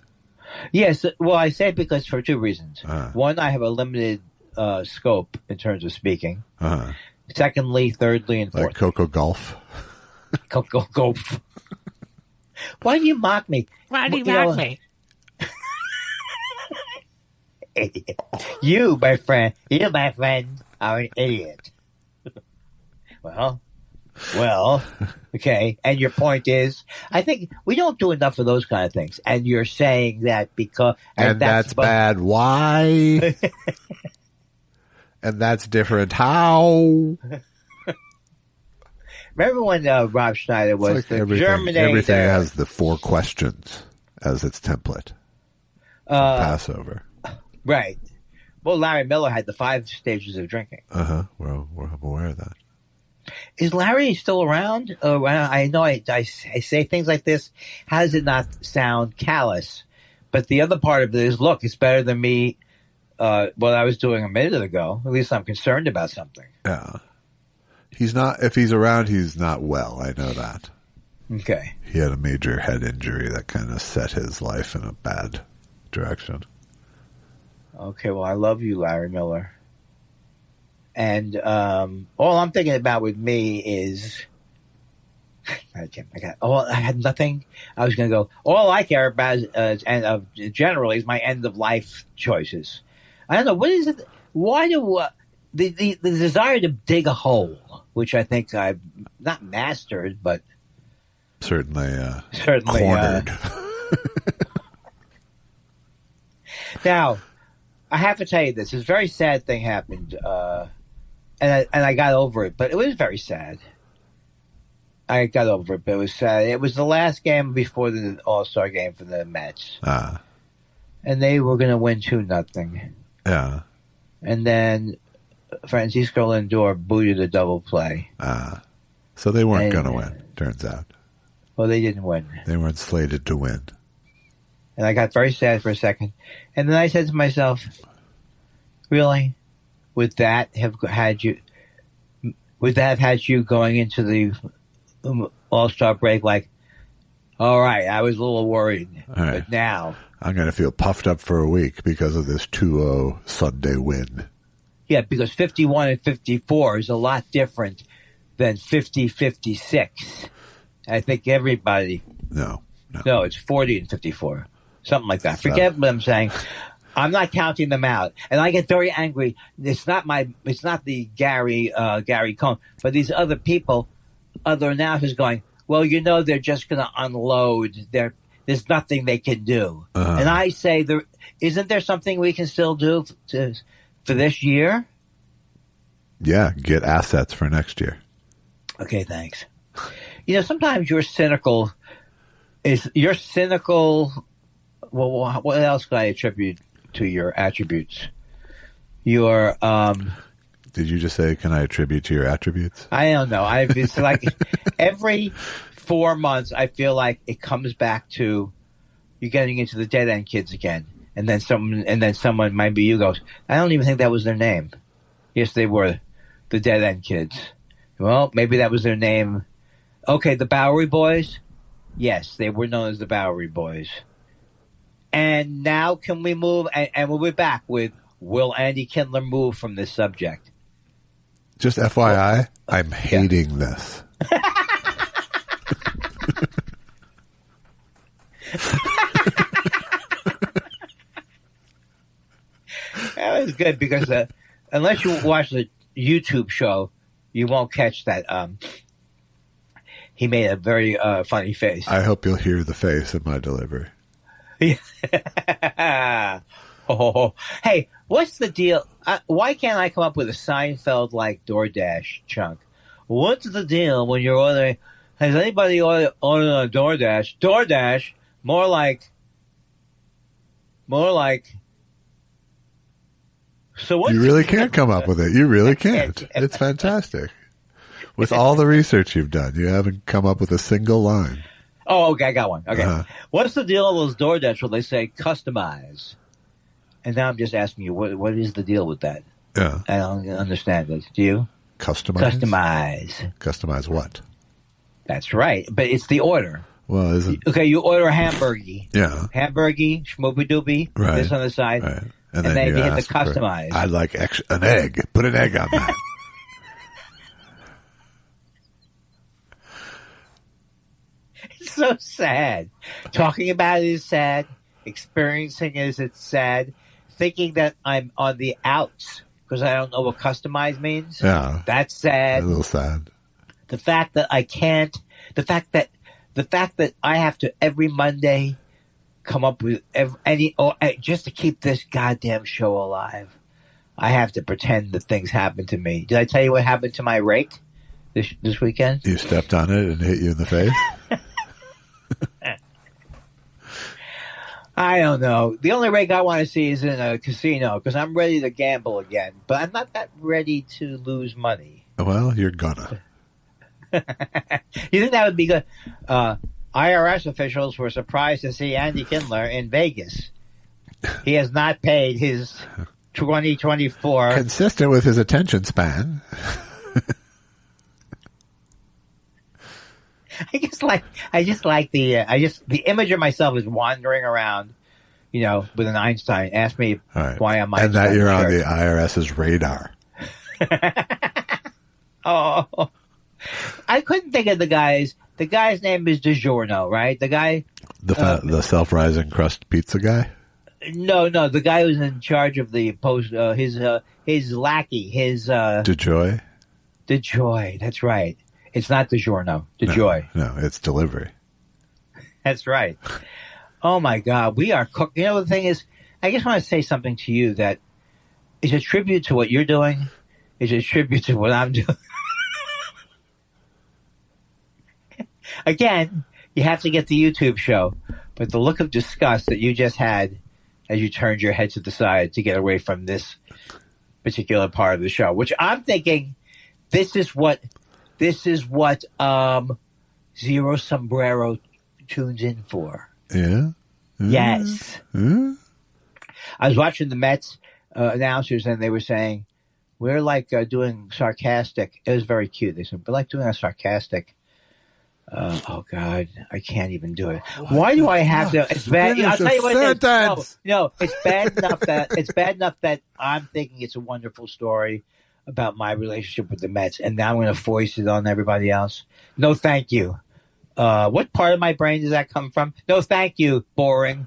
Yes. Well, I say it because for two reasons. Uh-huh. One, I have a limited scope in terms of speaking. Uh-huh. Secondly, thirdly, and Like fourthly. Coco Golf. Go. Why do you mock me? Why do you mock me? Idiot. You, my friend, are an idiot. Well, okay. And your point is, I think we don't do enough of those kind of things. And you're saying that because... And that's bad. Why? And that's different. How? Remember when Rob Schneider was Like the everything has the 4 questions as its template. Passover. Right. Well, Larry Miller had the 5 stages of drinking. Uh-huh. Well, I'm aware of that. Is Larry still around? I know I say things like this. How does it not sound callous? But the other part of it is, look, it's better than me, what I was doing a minute ago. At least I'm concerned about something. Yeah. He's not, if he's around, he's not well. I know that. Okay. He had a major head injury that kind of set his life in a bad direction. Okay, well, I love you, Larry Miller. And all I'm thinking about with me is, I had nothing. I was going to go, all I care about generally is my end of life choices. I don't know, what is it? Why do the desire to dig a hole, which I think I've not mastered, but certainly cornered. Now, I have to tell you this. This very sad thing happened, and I got over it, but it was very sad. I got over it, but it was sad. It was the last game before the All-Star game for the Mets. And they were going to win 2-0. Yeah. And then Francisco Lindor booted a double play. So they weren't going to win, turns out. Well, they didn't win. They weren't slated to win. And I got very sad for a second. And then I said to myself, really? Would that have had you going into the All-Star break like, all right, I was a little worried, but now I'm going to feel puffed up for a week because of this 2-0 Sunday win. Yeah, because 51 and 54 is a lot different than 50-56. I think everybody... No, it's 40 and 54. Something like that. Forget what I'm saying. I'm not counting them out. And I get very angry. It's not the Gary Cohn, but these other people, other announcers going, well, they're just going to unload. There's nothing they can do. And I say, isn't there something we can still do for this year? Yeah, get assets for next year. Okay, thanks. Sometimes you're cynical. Well, what else can I attribute to your attributes? Did you just say, can I attribute to your attributes? I don't know. It's like every 4 months, I feel like it comes back to you getting into the Dead End Kids again. And then someone, might be you, goes, I don't even think that was their name. Yes, they were the Dead End Kids. Well, maybe that was their name. Okay, the Bowery Boys? Yes, they were known as the Bowery Boys. And now can we move? And we'll be back with, will Andy Kindler move from this subject? Just FYI, I'm hating this. That was good because unless you watch the YouTube show, you won't catch that. He made a very funny face. I hope you'll hear the face of my delivery. Oh, hey, what's the deal? Why can't I come up with a Seinfeld-like DoorDash chunk? What's the deal when you're ordering? Has anybody ordered on DoorDash? DoorDash, more like. So what? You really can't come up with it. You really can't. It's fantastic. With all the research you've done, you haven't come up with a single line. Oh, okay, I got one. Okay. What's the deal with those DoorDash where they say customize? And now I'm just asking you, what is the deal with that? Yeah. I don't understand it. Do you? Customize? Customize. Customize what? That's right. But it's the order. Well, isn't Okay, you order a hamburger. yeah, Hamburger, schmoopy doopy, right? this on the side, Right. and then you hit the ask for, customize. I'd like an egg. Put an egg on that. It's so sad. Talking about it is sad. Experiencing it is sad. Thinking that I'm on the outs because I don't know what customize means. Yeah, That's sad. a little sad. The fact that I can't. The fact that I have to every Monday come up with just to keep this goddamn show alive. I have to pretend that things happen to me. Did I tell you what happened to my rake this weekend? You stepped on it and hit you in the face. I don't know. The only rake I want to see is in a casino because I'm ready to gamble again, but I'm not that ready to lose money. Well, you're gonna. You think that would be good? IRS officials were surprised to see Andy Kindler in Vegas. He has not paid his 2024. Consistent with his attention span. The image of myself is wandering around, with an Einstein. Ask me why I'm Einstein. And that you're on the IRS's radar. Oh, I couldn't think of the guys. The guy's name is DiGiorno, right? The guy, The self-rising crust pizza guy. No, the guy who's in charge of the post. His lackey, DeJoy. DeJoy. That's right. It's not DiGiorno. DeJoy. No, it's delivery. That's right. Oh my God, we are cooked. The thing is, I just want to say something to you that is a tribute to what you're doing. Is a tribute to what I'm doing. Again, you have to get the YouTube show, but the look of disgust that you just had as you turned your head to the side to get away from this particular part of the show, which I'm thinking, this is what Zero Sombrero tunes in for. Yeah. Yes. I was watching the Mets announcers, and they were saying, we're like doing sarcastic. It was very cute. They said, we're like doing a sarcastic. Oh God, I can't even do it. Why do I have to? It's bad. I'll tell you what it is. No, it's bad enough that I'm thinking it's a wonderful story about my relationship with the Mets, and now I'm going to foist it on everybody else. No, thank you. What part of my brain does that come from? No, thank you. Boring.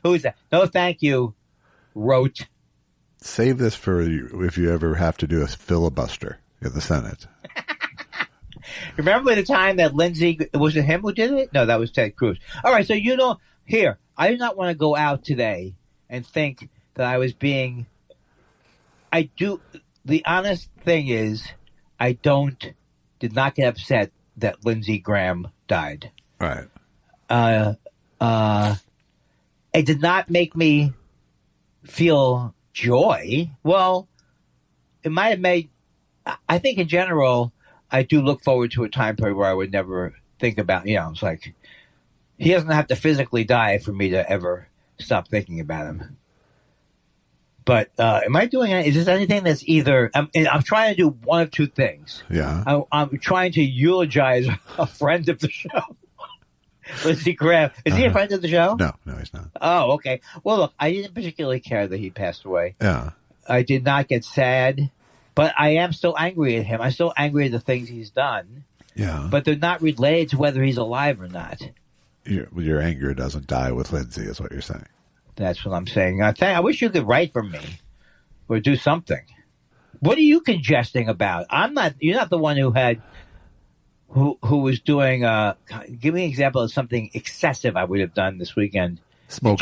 Who is that? No, thank you. Rote. Save this for if you ever have to do a filibuster in the Senate. Remember the time that Lindsey, was it him who did it? No, that was Ted Cruz. All right, so here, I do not want to go out today and think that I was being, the honest thing is, did not get upset that Lindsey Graham died. Right. It did not make me feel joy. Well, it might have made, I think in general, I do look forward to a time period where I would never think about, it's like, he doesn't have to physically die for me to ever stop thinking about him. But am I doing it? Is this anything that's either, I'm trying to do one of two things. Yeah. I'm trying to eulogize a friend of the show. Lindsey Graham. Is he a friend of the show? No, he's not. Oh, okay. Well, look, I didn't particularly care that he passed away. Yeah. I did not get sad. But I am still angry at him. I'm still angry at the things he's done. Yeah. But they're not related to whether he's alive or not. Your anger doesn't die with Lindsay, is what you're saying. That's what I'm saying. I wish you could write for me or do something. What are you congesting about? You're not the one who was doing, give me an example of something excessive I would have done this weekend. Smoke.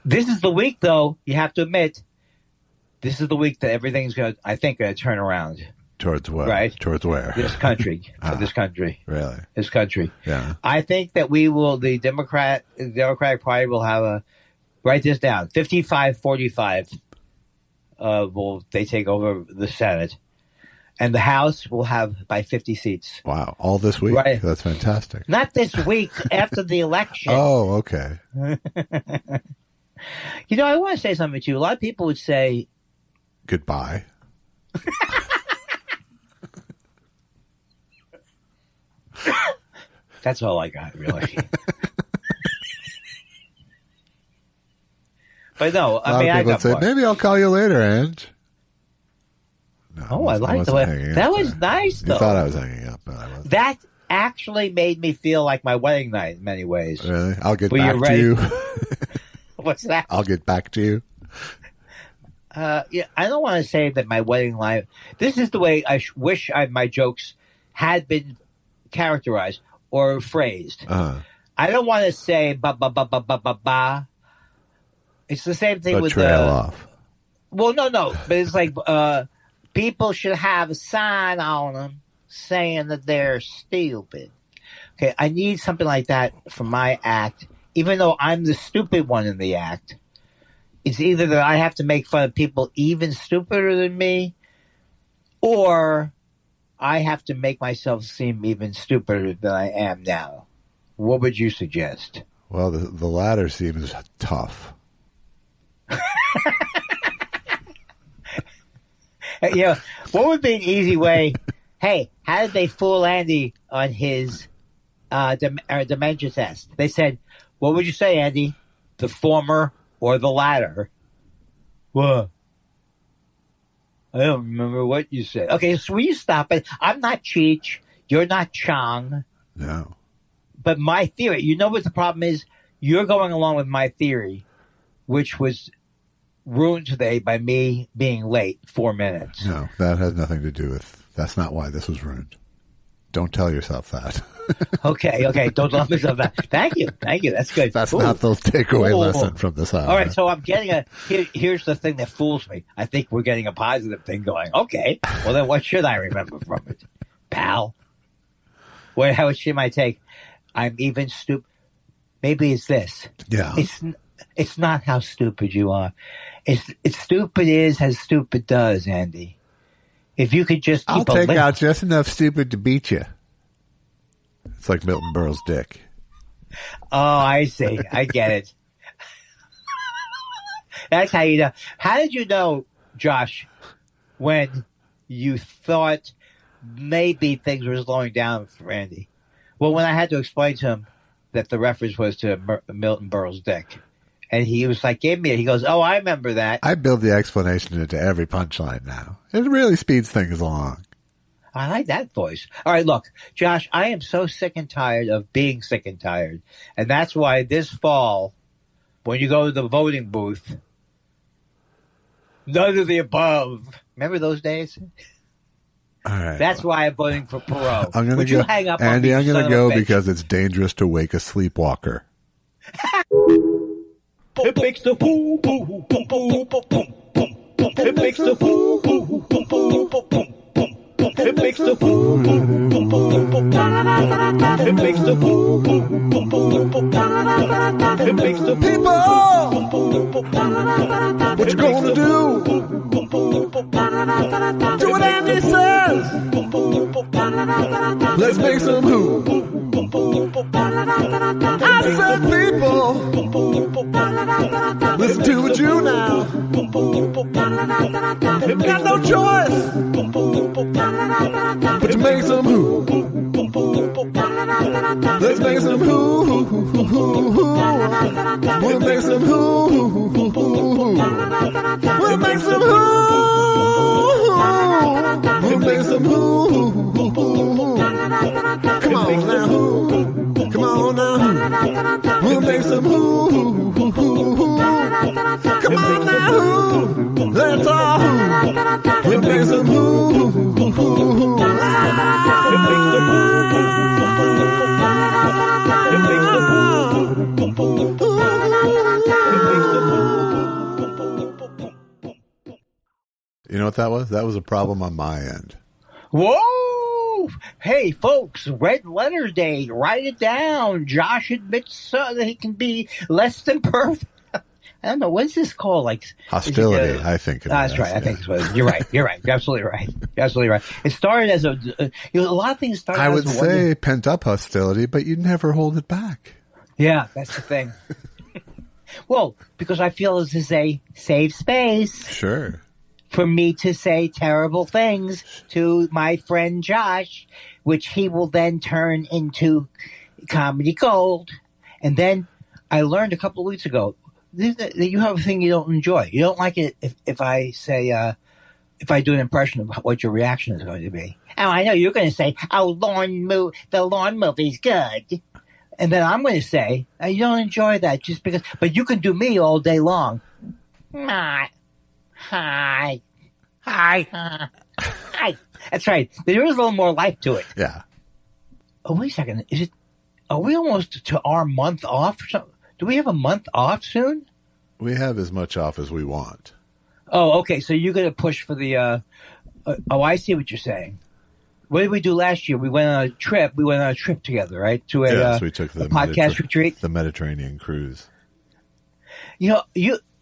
This is the week, though, you have to admit, this is the week that everything's going to turn around. Towards what? Right? Towards where? This country. This country. Really? This country. Yeah. I think that the Democratic Party will have write this down, 55-45 will they take over the Senate. And the House will have by 50 seats. Wow. All this week? Right. That's fantastic. Not this week, after the election. Oh, okay. I want to say something to you. A lot of people would say... Goodbye. That's all I got, really. But no, A lot of people say, maybe I'll call you later, Ange. No, I like the way that was nice. Though you thought I was hanging up, but I wasn't. That actually made me feel like my wedding night in many ways. Really? I'll get back to you. What's that? I'll get back to you. Yeah, I don't want to say that my wedding night. This is the way I wish my jokes had been characterized or phrased. I don't want to say ba ba ba ba ba ba ba. It's the same thing with trail off. Well, no, but it's like people should have a sign on them saying that they're stupid. Okay, I need something like that for my act, even though I'm the stupid one in the act. It's either that I have to make fun of people even stupider than me, or I have to make myself seem even stupider than I am now. What would you suggest? Well, the latter seems tough. What would be an easy way? Hey, how did they fool Andy on his dementia test? They said, what would you say, Andy? The former or the latter? What? I don't remember what you said. Okay, so will you stop it? I'm not Cheech. You're not Chong. No. But my theory, you know what the problem is? You're going along with my theory, which was ruined today by me being late 4 minutes. No, that has nothing to do with... That's not why this was ruined. Don't tell yourself that. Okay. Don't tell myself that. Thank you. That's good. That's not the takeaway lesson from this hour. All right, so I'm getting here's the thing that fools me. I think we're getting a positive thing going. Okay, well then what should I remember from it? Pal? How should my take? I'm even stupid. Maybe it's this. Yeah. It's not how stupid you are. It's stupid is as stupid does, Andy. If you could just keep I'll take out just enough stupid to beat you. It's like Milton Berle's dick. Oh, I see. I get it. That's how you know. How did you know, Josh, when you thought maybe things were slowing down for Andy? Well, when I had to explain to him that the reference was to Milton Berle's dick. And he was like, he goes, oh, I remember that. I build the explanation into every punchline now. It really speeds things along. I like that voice. All right, look, Josh, I am so sick and tired of being sick and tired. And that's why this fall, when you go to the voting booth, none of the above. Remember those days? All right. That's why I'm voting for Perot. I'm going to go. Hang up Andy, on I'm going to go because it's dangerous to wake a sleepwalker. It makes the poo poo boom boom boom boom boom. It makes the poo poo boom boom boom boom. It makes the poo poo boom boom boom. It makes the poo poo boom boom boom. It makes the people. What you gonna do? Do what Andy says. Let's make some who. I said people. Listen to what you now. Got no choice but to make some who. Let's make some who. We'll make some who. We'll make some who. We'll make some who. Come on now, who? Come on now, we'll make some who. Come on now, who? Let's all who. We'll make some who. You know what that was? That was a problem on my end. Whoa! Hey, folks, Red Letter Day. Write it down. Josh admits that he can be less than perfect. I don't know. What's this called? Like hostility, I think. That's right. I think it's what it is. You're right. You're absolutely right. You're absolutely right. It started as a lot of things started. I would say pent up hostility, but you never hold it back. Yeah, that's the thing. Well, because I feel this is a safe space. Sure. For me to say terrible things to my friend Josh, which he will then turn into comedy gold. And then I learned a couple of weeks ago that you have a thing you don't enjoy. You don't like it if I say, if I do an impression of what your reaction is going to be. Oh, I know you're going to say, oh, the lawn movie's good. And then I'm going to say, oh, you don't enjoy that just because, but you can do me all day long. Hi. Hi. Hi. Hi. That's right. There is a little more life to it. Yeah. Oh, wait a second. Are we almost to our month off? Do we have a month off soon? We have as much off as we want. Oh, okay. So you're going to push for the, I see what you're saying. What did we do last year? We went on a trip. We went on a trip together, right? To a, we took the podcast retreat. The Mediterranean cruise.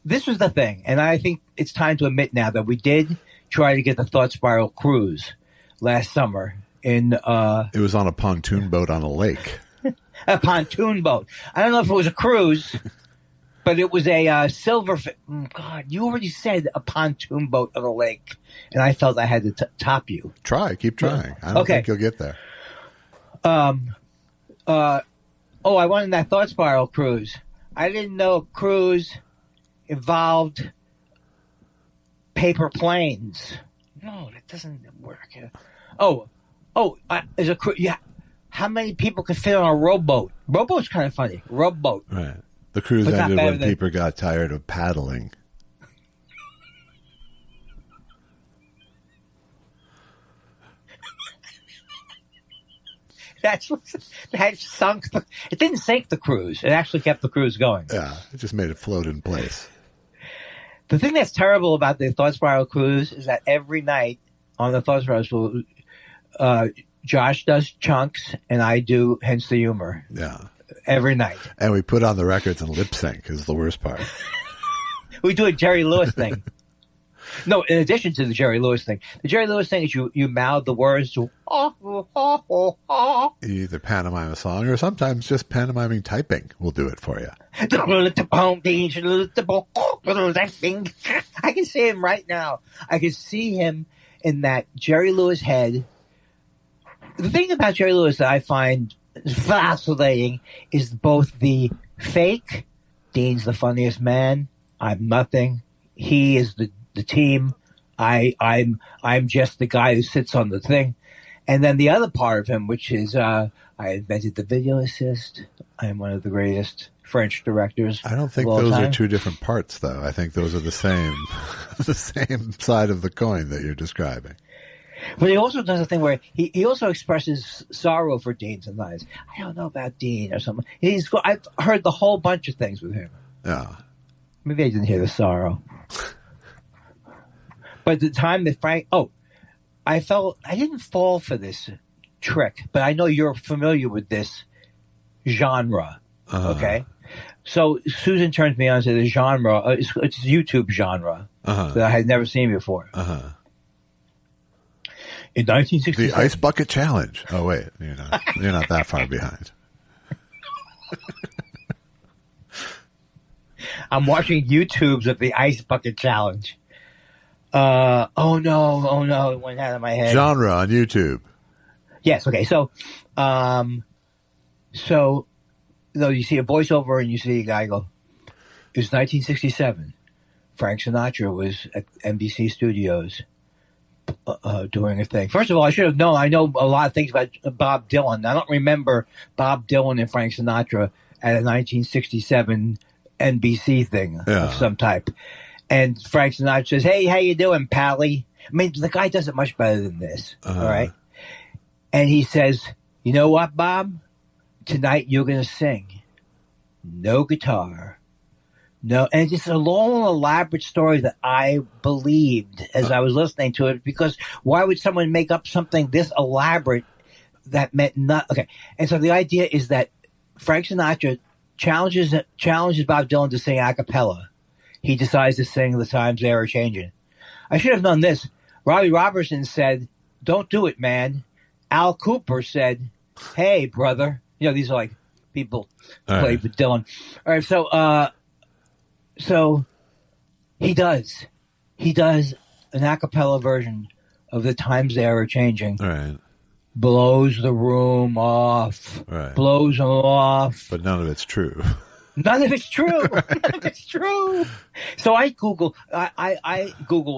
This was the thing, and I think it's time to admit now that we did try to get the Thought Spiral cruise last summer in it was on a pontoon boat on a lake. A pontoon boat. I don't know if it was a cruise, but it was a silver. God, you already said a pontoon boat on a lake, and I felt I had to top you. Keep trying. I don't think you'll get there. I wanted that Thought Spiral cruise. I didn't know a cruise involved paper planes. No, that doesn't work. There's a cruise. Yeah. How many people could fit on a rowboat? Rowboat's kind of funny. Rowboat. Right. The cruise ended when people got tired of paddling. That sunk. It didn't sink the cruise. It actually kept the cruise going. Yeah, it just made it float in place. The thing that's terrible about the Thought Spiral cruise is that every night on the Thought Spiral, Josh does chunks and I do Hence the Humor. Yeah. Every night. And we put on the records and lip sync is the worst part. We do a Jerry Lewis thing. No, in addition to the Jerry Lewis thing. The Jerry Lewis thing is you mouth the words to You either pantomime a song or sometimes just pantomiming typing will do it for you. I can see him right now. I can see him in that Jerry Lewis head. The thing about Jerry Lewis that I find fascinating is both the fake, Dean's the funniest man, I'm nothing, he is the team, I'm just the guy who sits on the thing, and then the other part of him, which is I invented the video assist, I am one of the greatest French directors. I don't think those are two different parts, though. I think those are the same, the same side of the coin that you're describing. But he also does a thing where he also expresses sorrow for Dean sometimes. I don't know about Dean or something. I've heard the whole bunch of things with him. Yeah. Maybe I didn't hear the sorrow. But the time that I didn't fall for this trick, but I know you're familiar with this genre. Okay? So Susan turns me on to the genre. It's YouTube genre that I had never seen before. In 1967, the Ice Bucket Challenge. Oh wait, you're not that far behind. I'm watching YouTubes of the Ice Bucket Challenge. Oh no, it went out of my head. Genre on YouTube. Yes. Okay. So you see a voiceover and you see a guy go, "It's 1967. Frank Sinatra was at NBC Studios." Doing a thing. First of all, I should have known. I know a lot of things about Bob Dylan. I don't remember Bob Dylan and Frank Sinatra at a 1967 NBC thing of some type. And Frank Sinatra says, "Hey, how you doing, Pally?" I mean, the guy does it much better than this. All right. And he says, "You know what, Bob? Tonight you're going to sing. No guitar. No," and it's just a long, elaborate story that I believed as I was listening to it, because why would someone make up something this elaborate that meant not? Okay, and so the idea is that Frank Sinatra challenges Bob Dylan to sing a cappella. He decides to sing "The Times They Are Changing." I should have known this. Robbie Robertson said, "Don't do it, man." Al Cooper said, "Hey, brother." These are like people who played with Dylan. All right, so he does an a cappella version of "The Times They Are Changing." All right. blows the room off, Right. blows them off. But none of it's true. None of it's true. None of it's true. So I Google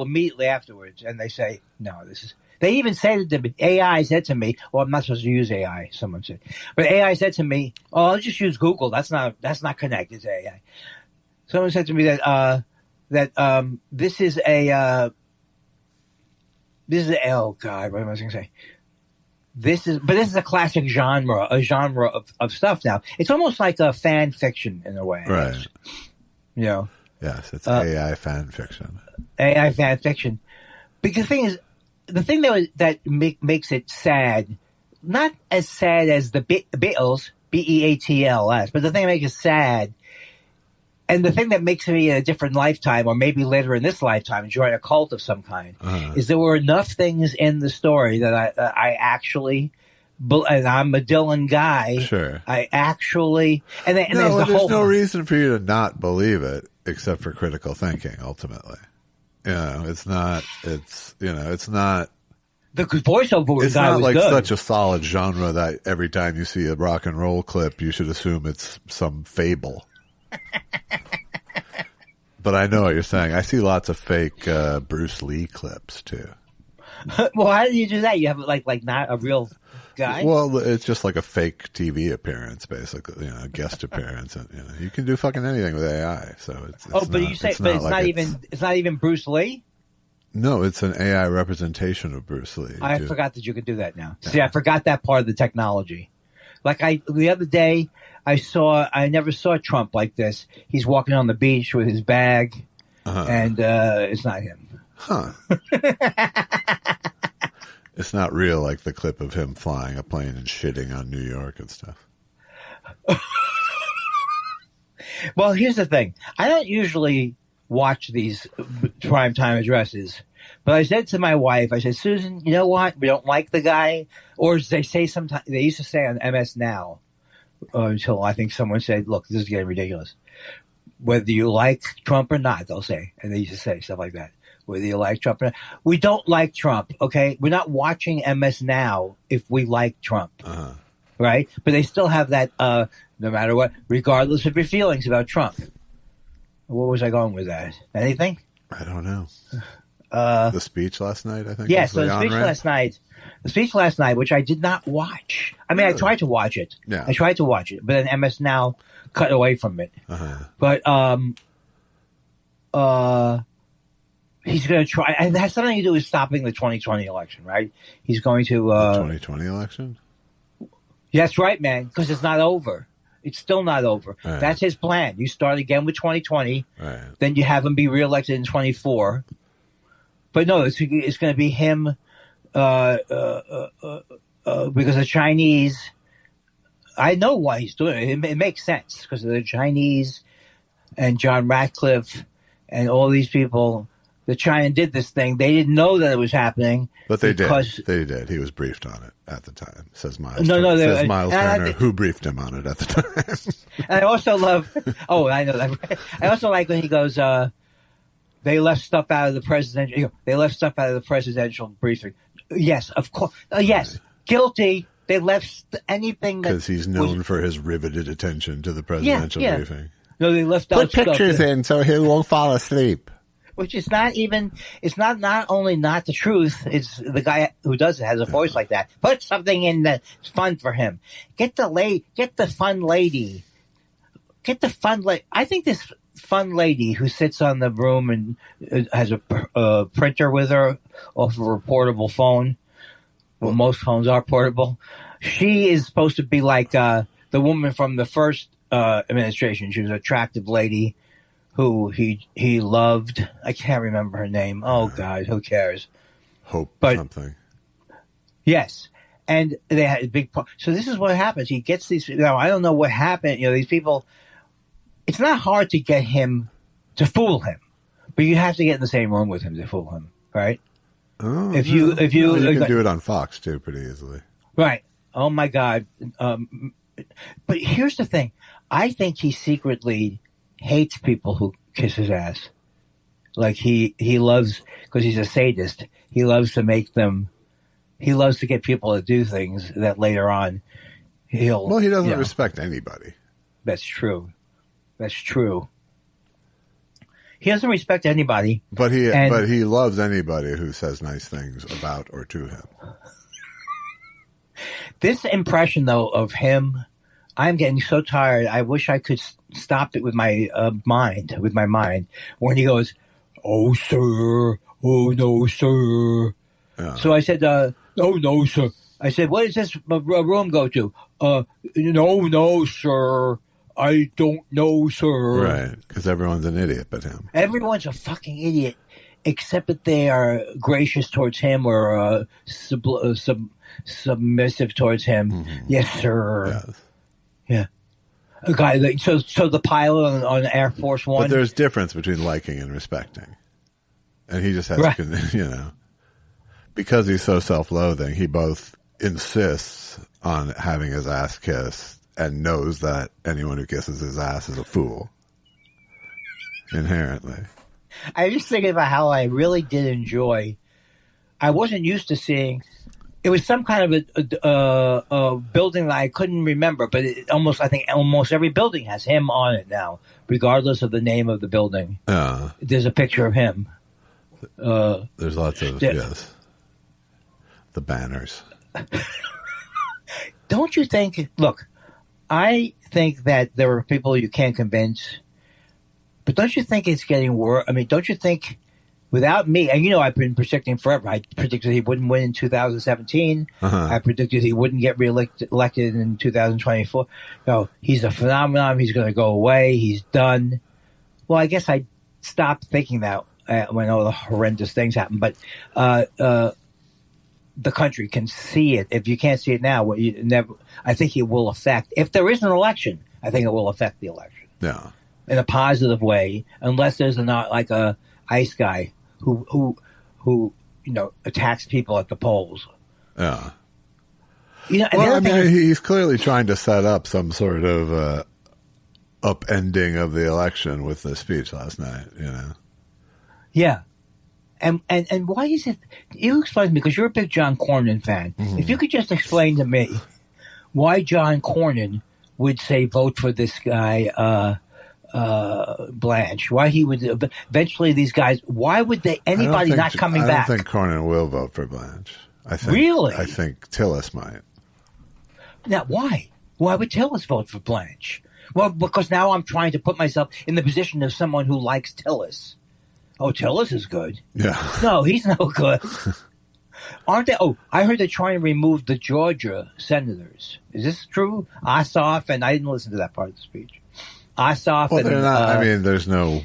immediately afterwards, and they say, no, this is. They even said to me, AI said to me, well, I'm not supposed to use AI, someone said. But AI said to me, oh, I'll just use Google. That's not connected to AI. Someone said to me that this is oh God, what am I going to say? This is a classic genre of stuff now. It's almost like a fan fiction in a way. Right. You know? Yes, it's AI fan fiction. AI fan fiction. Because the thing that makes it sad, not as sad as the Beatles, Beatles, but the thing that makes it sad, and the thing that makes me in a different lifetime, or maybe later in this lifetime, join a cult of some kind, is there were enough things in the story that I actually, and I'm a Dylan guy. Sure. I actually, there's no reason for you to not believe it, except for critical thinking. Ultimately, it's not. The voiceover it's guy not was like good. such a solid genre that every time you see a rock and roll clip, you should assume it's some fable. But I know what you're saying. I see lots of fake Bruce Lee clips too. Well, how do you do that? You have like not a real guy? Well, it's just like a fake TV appearance, basically. A guest appearance, and you can do fucking anything with AI. So it's not even Bruce Lee. No, it's an AI representation of Bruce Lee. I forgot that you could do that now. Yeah. See, I forgot that part of the technology. Like the other day, I never saw Trump like this. He's walking on the beach with his bag, and it's not him. Huh. It's not real, like the clip of him flying a plane and shitting on New York and stuff. Well, here's the thing. I don't usually watch these primetime addresses. But I said to my wife, I said, Susan, you know what? We don't like the guy. Or as they say sometimes, they used to say on MS Now, until I think someone said, look, this is getting ridiculous. Whether you like Trump or not, they'll say. And they used to say stuff like that. Whether you like Trump or not. We don't like Trump, okay? We're not watching MS Now if we like Trump. Right? But they still have that, no matter what, regardless of your feelings about Trump. Where was I going with that? Anything? I don't know. The speech last night, I think. Yes, the speech last night, which I did not watch. I mean, really? I tried to watch it. Yeah. I tried to watch it, but then MS Now cut away from it. But he's going to try. And it has something to do with stopping the 2020 election, right? He's going to the 2020 election. Yes, right, man. Because it's not over. It's still not over. Right. That's his plan. You start again with 2020. Right. Then you have him be reelected in 24. But no, it's going to be him because the Chinese. I know why he's doing it. It makes sense because of the Chinese and John Ratcliffe and all these people. The China did this thing. They didn't know that it was happening. But they did. They did. He was briefed on it at the time, says Miles. Says Miles Turner, who briefed him on it at the time. And I also love. Oh, I know that. I also like when he goes. They left stuff out of the presidential. They left stuff out of the presidential briefing. Yes, of course. Yes, guilty. They left anything because he's known for his riveted attention to the presidential briefing. No, they left out put pictures in so he won't fall asleep. Which is not even. It's not only not the truth. It's the guy who does it has a voice like that. Put something in that's fun for him. Get the fun lady. Get the fun lady. I think this fun lady who sits on the room and has a printer with her off of a portable phone. Well, most phones are portable. She is supposed to be like the woman from the first administration. She was an attractive lady who he loved. I can't remember her name. Oh, God, who cares? Hope something. Yes. And they had a big so this is what happens. He gets these. Now, I don't know what happened. These people. It's not hard to get him to fool him, but you have to get in the same room with him to fool him, right? Oh, if you can do it on Fox too, pretty easily. Right. Oh my God. But here's the thing. I think he secretly hates people who kiss his ass. Like he loves, because he's a sadist. He loves to make them. he loves to get people to do things that later on he'll. Well, he doesn't respect anybody. That's true. That's true. He doesn't respect anybody. But he loves anybody who says nice things about or to him. This impression, though, of him, I'm getting so tired. I wish I could stop it with my mind, when he goes, "Oh, sir. Oh, no, sir." Yeah. So I said, "Oh, no, sir." I said, "What does this room go to?" No, sir. I don't know, sir. Right, because everyone's an idiot but him. Everyone's a fucking idiot, except that they are gracious towards him or submissive towards him. Mm-hmm. Yes, sir. Yes. Yeah. A guy. So the pilot on Air Force One. But there's difference between liking and respecting, and he just has to, because he's so self-loathing. He both insists on having his ass kissed and knows that anyone who kisses his ass is a fool. Inherently. I was just thinking about how I really did enjoy. I wasn't used to seeing. It was some kind of a building that I couldn't remember, but I think almost every building has him on it now, regardless of the name of the building. There's a picture of him. There's lots of the banners. Don't you think? Look, I think that there are people you can't convince, but don't you think it's getting worse? I mean, don't you think without me, and I've been predicting forever, I predicted he wouldn't win in 2017. I predicted he wouldn't get elected in 2024. No, he's a phenomenon. He's going to go away. He's done. Well, I guess I stopped thinking that when all the horrendous things happen, but the country can see it. If you can't see it now, I think it will affect. If there is an election, I think it will affect the election. Yeah, in a positive way, unless there's not like a ICE guy who attacks people at the polls. Yeah. He's clearly trying to set up some sort of upending of the election with the speech last night. Yeah. And why is it? You explain to me, because you're a big John Cornyn fan. Mm-hmm. If you could just explain to me why John Cornyn would say vote for this guy, Blanche. Why he would eventually these guys? Why would anybody not coming back? I don't think Cornyn will vote for Blanche. Really? I think Tillis might. Now, why? Why would Tillis vote for Blanche? Well, because now I'm trying to put myself in the position of someone who likes Tillis. Oh, Tillis is good. Yeah. No, he's no good. Aren't they? Oh, I heard they're trying to remove the Georgia senators. Is this true? Ossoff, and I didn't listen to that part of the speech. Ossoff. Well, they're not. There's no.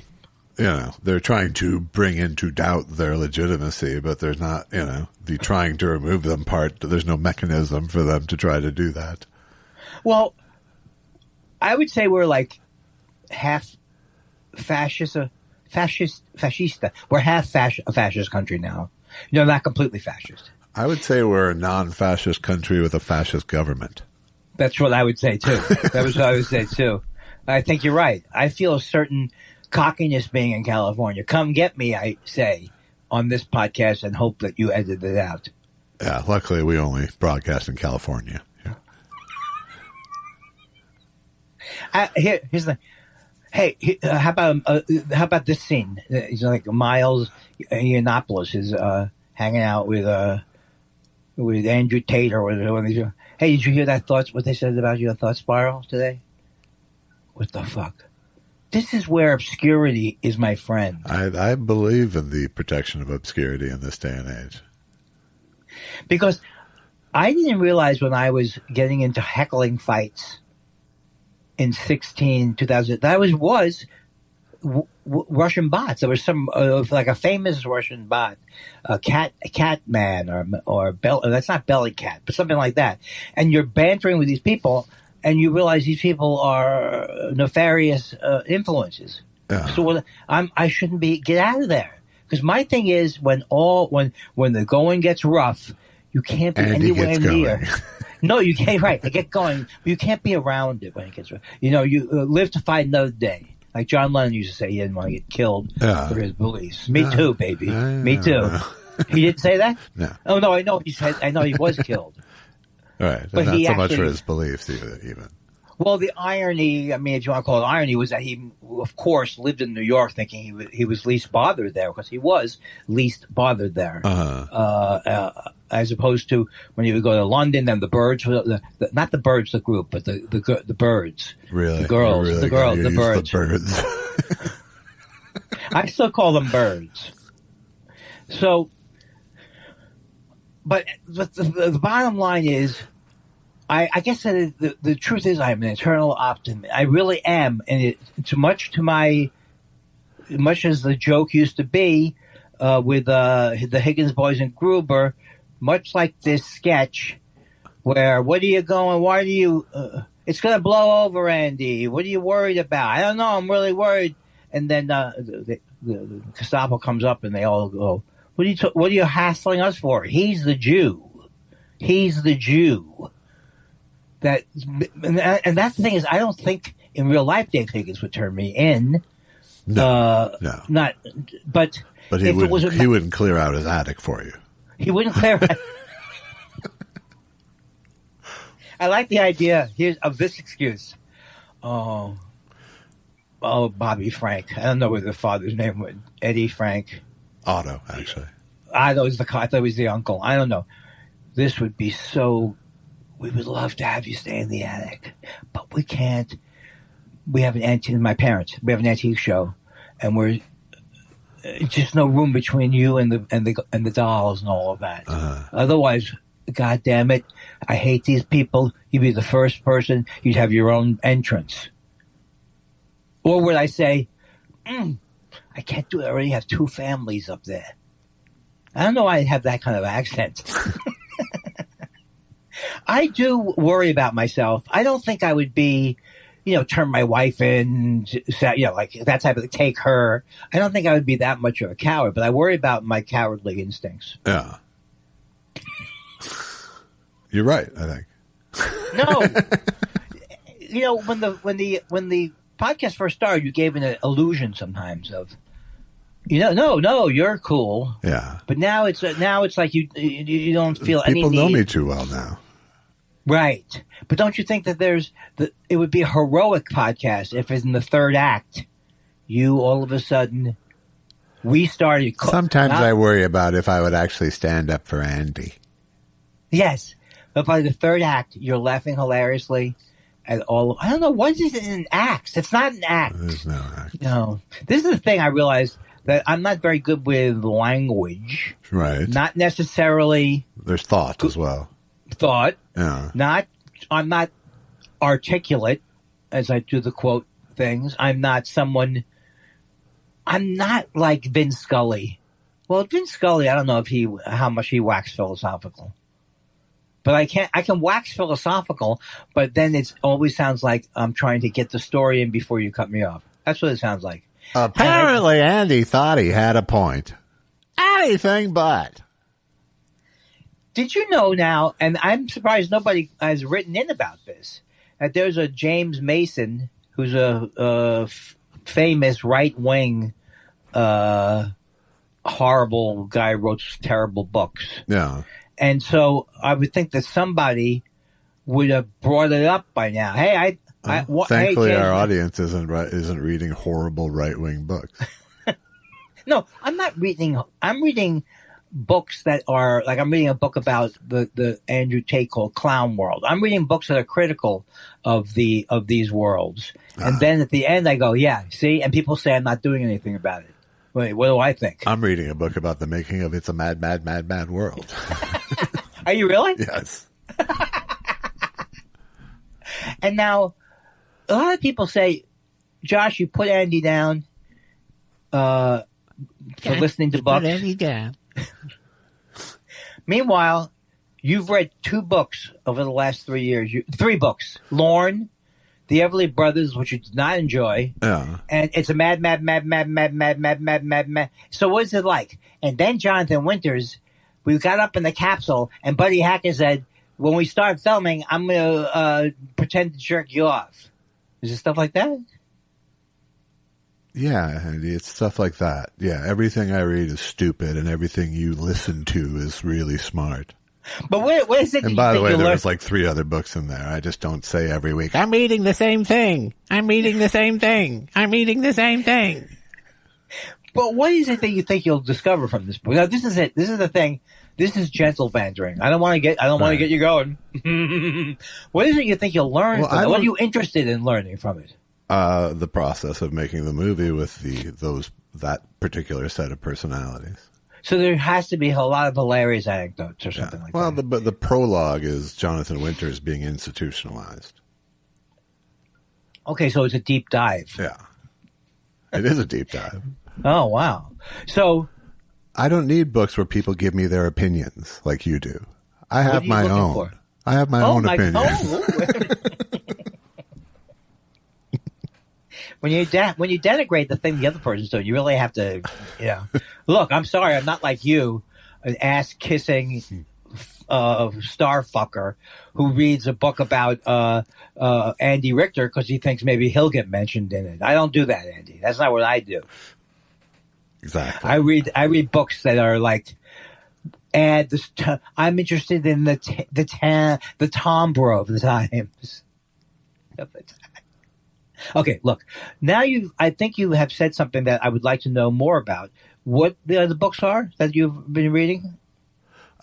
They're trying to bring into doubt their legitimacy, but there's not. The trying to remove them part. There's no mechanism for them to try to do that. Well, I would say we're like half fascista. We're half a fascist country now. Not completely fascist. I would say we're a non-fascist country with a fascist government. That's what I would say too. That was what I would say too. I think you're right. I feel a certain cockiness being in California. Come get me, I say, on this podcast, and hope that you edit it out. Yeah, luckily we only broadcast in California. Yeah. Here's the. Hey, how about this scene? It's like Miles Yiannopoulos is hanging out with Andrew Tate or whatever. Hey, did you hear that what they said about your thought spiral today? What the fuck? This is where obscurity is my friend. I believe in the protection of obscurity in this day and age. Because I didn't realize when I was getting into heckling fights in 2000, that was Russian bots. There was some like a famous Russian bot, cat man or that's not Belly Cat, but something like that. And you're bantering with these people, and you realize these people are nefarious influences. Yeah. So I shouldn't get out of there, because my thing is when the going gets rough, you can't be anywhere near. No, you can't. Right, I get going, but you can't be around it when it gets rough. You live to fight another day. Like John Lennon used to say, he didn't want to get killed for his beliefs. Me too, baby. Me too. He didn't say that? No. Oh, no, I know he said, I know he was killed. All right. But Not he so much actually- for his beliefs even. Well, the irony, I mean, if you want to call it irony, was that he, of course, lived in New York thinking he was least bothered there, because he was least bothered there. As opposed to when he would go to London and the Birds, not the Birds, the group, but the Birds. Really? The girls, really the girls, the use Birds. The birds. I still call them Birds. So, but the bottom line is, I guess that the truth is I'm an eternal optimist. I really am, and much as the joke used to be with the Higgins boys and Gruber, much like this sketch where, what are you going? Why do you? It's going to blow over, Andy. What are you worried about? I don't know. I'm really worried. And then the Gestapo comes up, and they all go, "What are you hassling us for? He's the Jew. He's the Jew." And that's the thing is, I don't think in real life Dave Higgins would turn me in. No. Not. But he wouldn't clear out his attic for you. He wouldn't clear out. I like the idea of this excuse. Oh, Bobby Frank. I don't know what the father's name was. Eddie Frank. Otto, actually. I thought it was the uncle. I don't know. This would be so. We would love to have you stay in the attic, but we can't. We have an antique. My parents. We have an antique show, and we're just no room between you and the dolls and all of that. Otherwise, God damn it, I hate these people. You'd be the first person. You'd have your own entrance. Or would I say, I can't do it. I already have 2 families up there. I don't know why I have that kind of accent. I do worry about myself. I don't think I would be, turn my wife in, like that type of take her. I don't think I would be that much of a coward, but I worry about my cowardly instincts. Yeah. You're right, I think. No. When the podcast first started, you gave an illusion sometimes of, no, you're cool. Yeah. But now it's like you don't feel any People need. know me too well now. Right. But don't you think that it would be a heroic podcast if in the third act, you all of a sudden, we started. Sometimes I worry about if I would actually stand up for Andy. Yes. But by the third act, you're laughing hilariously at all. I don't know. What is it in acts? It's not an act. There's no act. No. This is the thing I realized, that I'm not very good with language. Right. Not necessarily. There's thought as well. Thought. Yeah. I'm not articulate as I do the quote things. I'm not like Vin Scully. Well, Vin Scully, I don't know how much he waxed philosophical. But I can wax philosophical, but then it always sounds like I'm trying to get the story in before you cut me off. That's what it sounds like. Apparently, Andy thought he had a point. Anything but. Did you know now, and I'm surprised nobody has written in about this, that there's a James Mason who's a famous right-wing horrible guy, wrote terrible books. Yeah. And so I would think that somebody would have brought it up by now. Hey, thankfully, hey, our audience isn't reading horrible right-wing books. No, I'm not reading. I'm reading books that are like, I'm reading a book about the Andrew Tate called Clown World. I'm reading books that are critical of these worlds. And then at the end I go, yeah, see? And people say I'm not doing anything about it. Wait, what do I think? I'm reading a book about the making of It's a Mad, Mad, Mad, Mad World. Are you really? Yes. And now, a lot of people say, Josh, you put Andy down for listening to books. Put Andy down. Meanwhile, you've read 2 books over the last 3 years. 3 books. Lorne, The Everly Brothers, which you did not enjoy. Yeah. And It's a Mad, Mad, Mad, Mad, Mad, Mad, Mad, Mad, Mad, Mad. So what is it like? And then Jonathan Winters, we got up in the capsule, and Buddy Hackett said, when we start filming, I'm going to pretend to jerk you off. Is it stuff like that? Yeah, Andy, it's stuff like that. Yeah, everything I read is stupid, and everything you listen to is really smart. But what is it? And by the way, there was like 3 other books in there. I just don't say every week, I'm reading the same thing. I'm reading the same thing. I'm reading the same thing. But what is it that you think you'll discover from this book? Now, this is it. This is the thing. This is gentle bantering. I don't want to get you going. What is it you think you'll learn from it? What are you interested in learning from it? The process of making the movie with that particular set of personalities. So there has to be a lot of hilarious anecdotes or something like that. Well, the prologue is Jonathan Winters being institutionalized. Okay, so it's a deep dive. Yeah. It is a deep dive. Oh, wow. So I don't need books where people give me their opinions like you do. I have my own. For? I have my own opinion. When you denigrate the thing the other person's doing, you really have to, Look, I'm sorry, I'm not like you, an ass-kissing star fucker who reads a book about Andy Richter because he thinks maybe he'll get mentioned in it. I don't do that, Andy. That's not what I do. Exactly. I read books that are like, I'm interested in the timbre of the times. Okay, look. Now I think you have said something that I would like to know more about. What the other books are that you've been reading?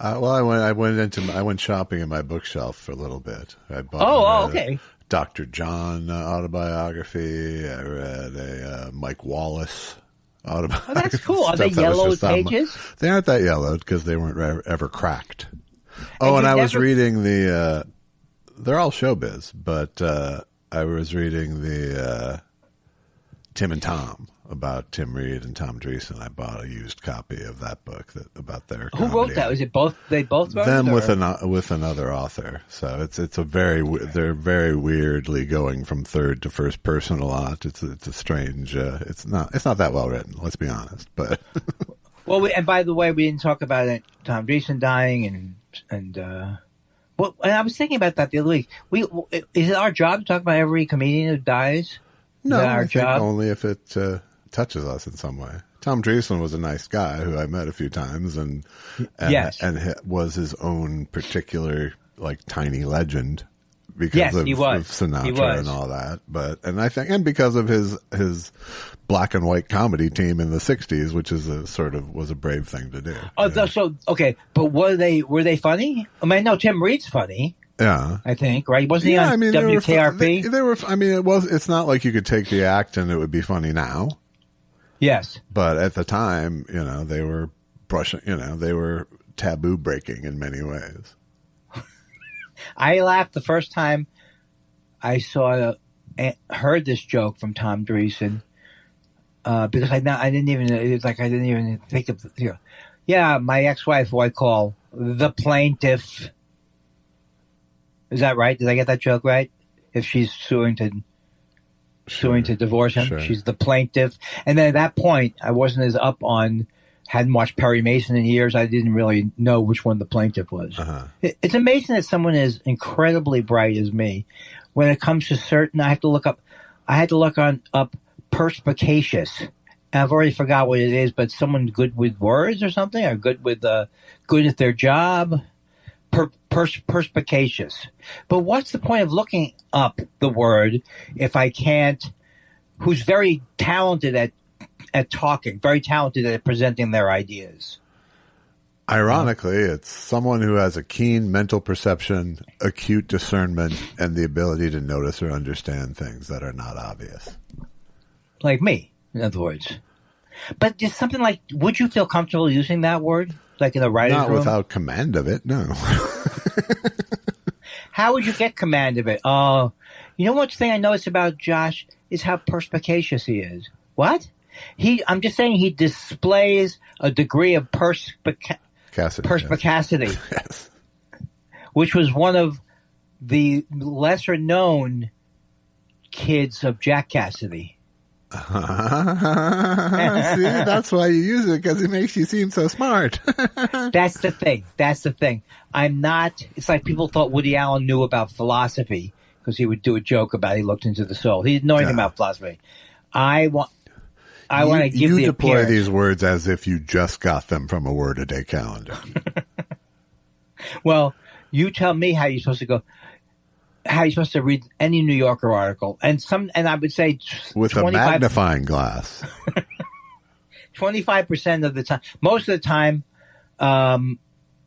Well, I went shopping in my bookshelf for a little bit. I bought okay. Dr. John autobiography. I read a Mike Wallace autobiography. Oh, that's cool. Are they yellowed pages? They aren't that yellowed because they weren't ever cracked. And I was reading they're all showbiz, but I was reading the Tim and Tom about Tim Reed and Tom Dreesen. I bought a used copy of that book about their Who wrote that? Was it both? They both wrote them it, with another author. So they're very weirdly going from third to first person a lot. It's a strange. It's not that well written. Let's be honest. But well, and by the way, we didn't talk about it. Tom Dreesen dying and well, and I was thinking about that the other week. Is it our job to talk about every comedian who dies? No, I think only if it touches us in some way. Tom Dreesen was a nice guy who I met a few times, and was his own particular like tiny legend because of Sinatra and all that. And I think, and because of his black and white comedy team in the '60s, which is was a brave thing to do. Oh, so okay, but were they funny? I mean, no, Tim Reed's funny. Yeah, I think, right? Wasn't he on WKRP? They were. I mean, it's not like you could take the act and it would be funny now. Yes, but at the time, they were brushing. They were taboo breaking in many ways. I laughed the first time I heard this joke from Tom Dreesen because I didn't even think of yeah, my ex-wife, who I call the plaintiff. Is that right? Did I get that joke right? If she's suing to divorce him, she's the plaintiff. And then at that point, I wasn't as up on. Hadn't watched Perry Mason in years. I didn't really know which one the plaintiff was. Uh-huh. It's amazing that someone as incredibly bright as me, when it comes to certain, I had to look up perspicacious. And I've already forgot what it is, but someone good with words or something, or good at their job. Perspicacious. But what's the point of looking up the word if I can't? Who's very talented at talking, very talented at presenting their ideas. Ironically, it's someone who has a keen mental perception, acute discernment, and the ability to notice or understand things that are not obvious. Like me, in other words. But just something like, would you feel comfortable using that word? Like in a writer's room? Not without command of it, no. How would you get command of it? You know what thing I noticed about Josh is how perspicacious he is. What? I'm just saying he displays a degree of perspicacity, yes. Which was one of the lesser known kids of Jack Cassidy. See, that's why you use it, because it makes you seem so smart. That's the thing. I'm not. It's like people thought Woody Allen knew about philosophy because he would do a joke about he looked into the soul. He didn't know anything about philosophy. I want to give you the deploy appearance. these words as if you just got them from a word a day calendar. Well, you tell me how you're supposed to go. How you're supposed to read any New Yorker article, and I would say With a magnifying glass. 25% of the time, most of the time,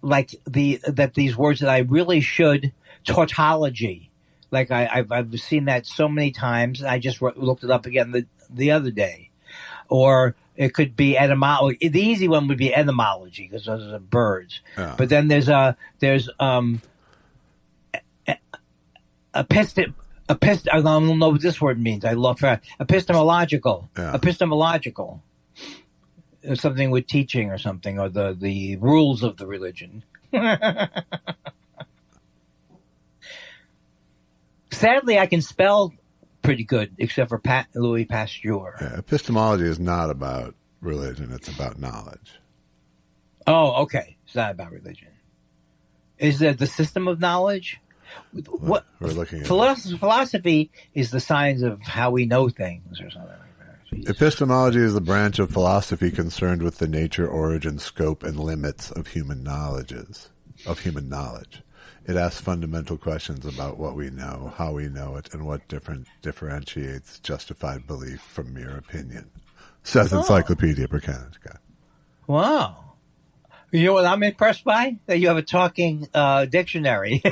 like these words that I really should, tautology. Like I've seen that so many times. I just looked it up again the other day. Or it could be etymology. The easy one would be etymology because those are birds. Yeah. But then there's I don't know what this word means. I love epistemological. Yeah. Epistemological. Something with teaching or something, or the rules of the religion. Sadly, I can spell pretty good, except for Louis Pasteur. Yeah, epistemology is not about religion; it's about knowledge. Oh, okay. It's not about religion. Is it the system of knowledge? What we're looking at philosophy is the science of how we know things, or something like that. Epistemology is the branch of philosophy concerned with the nature, origin, scope, and limits of human knowledge. It asks fundamental questions about what we know, how we know it, and what differentiates justified belief from mere opinion. Says Encyclopedia Britannica. Wow. You know what I'm impressed by? That you have a talking dictionary.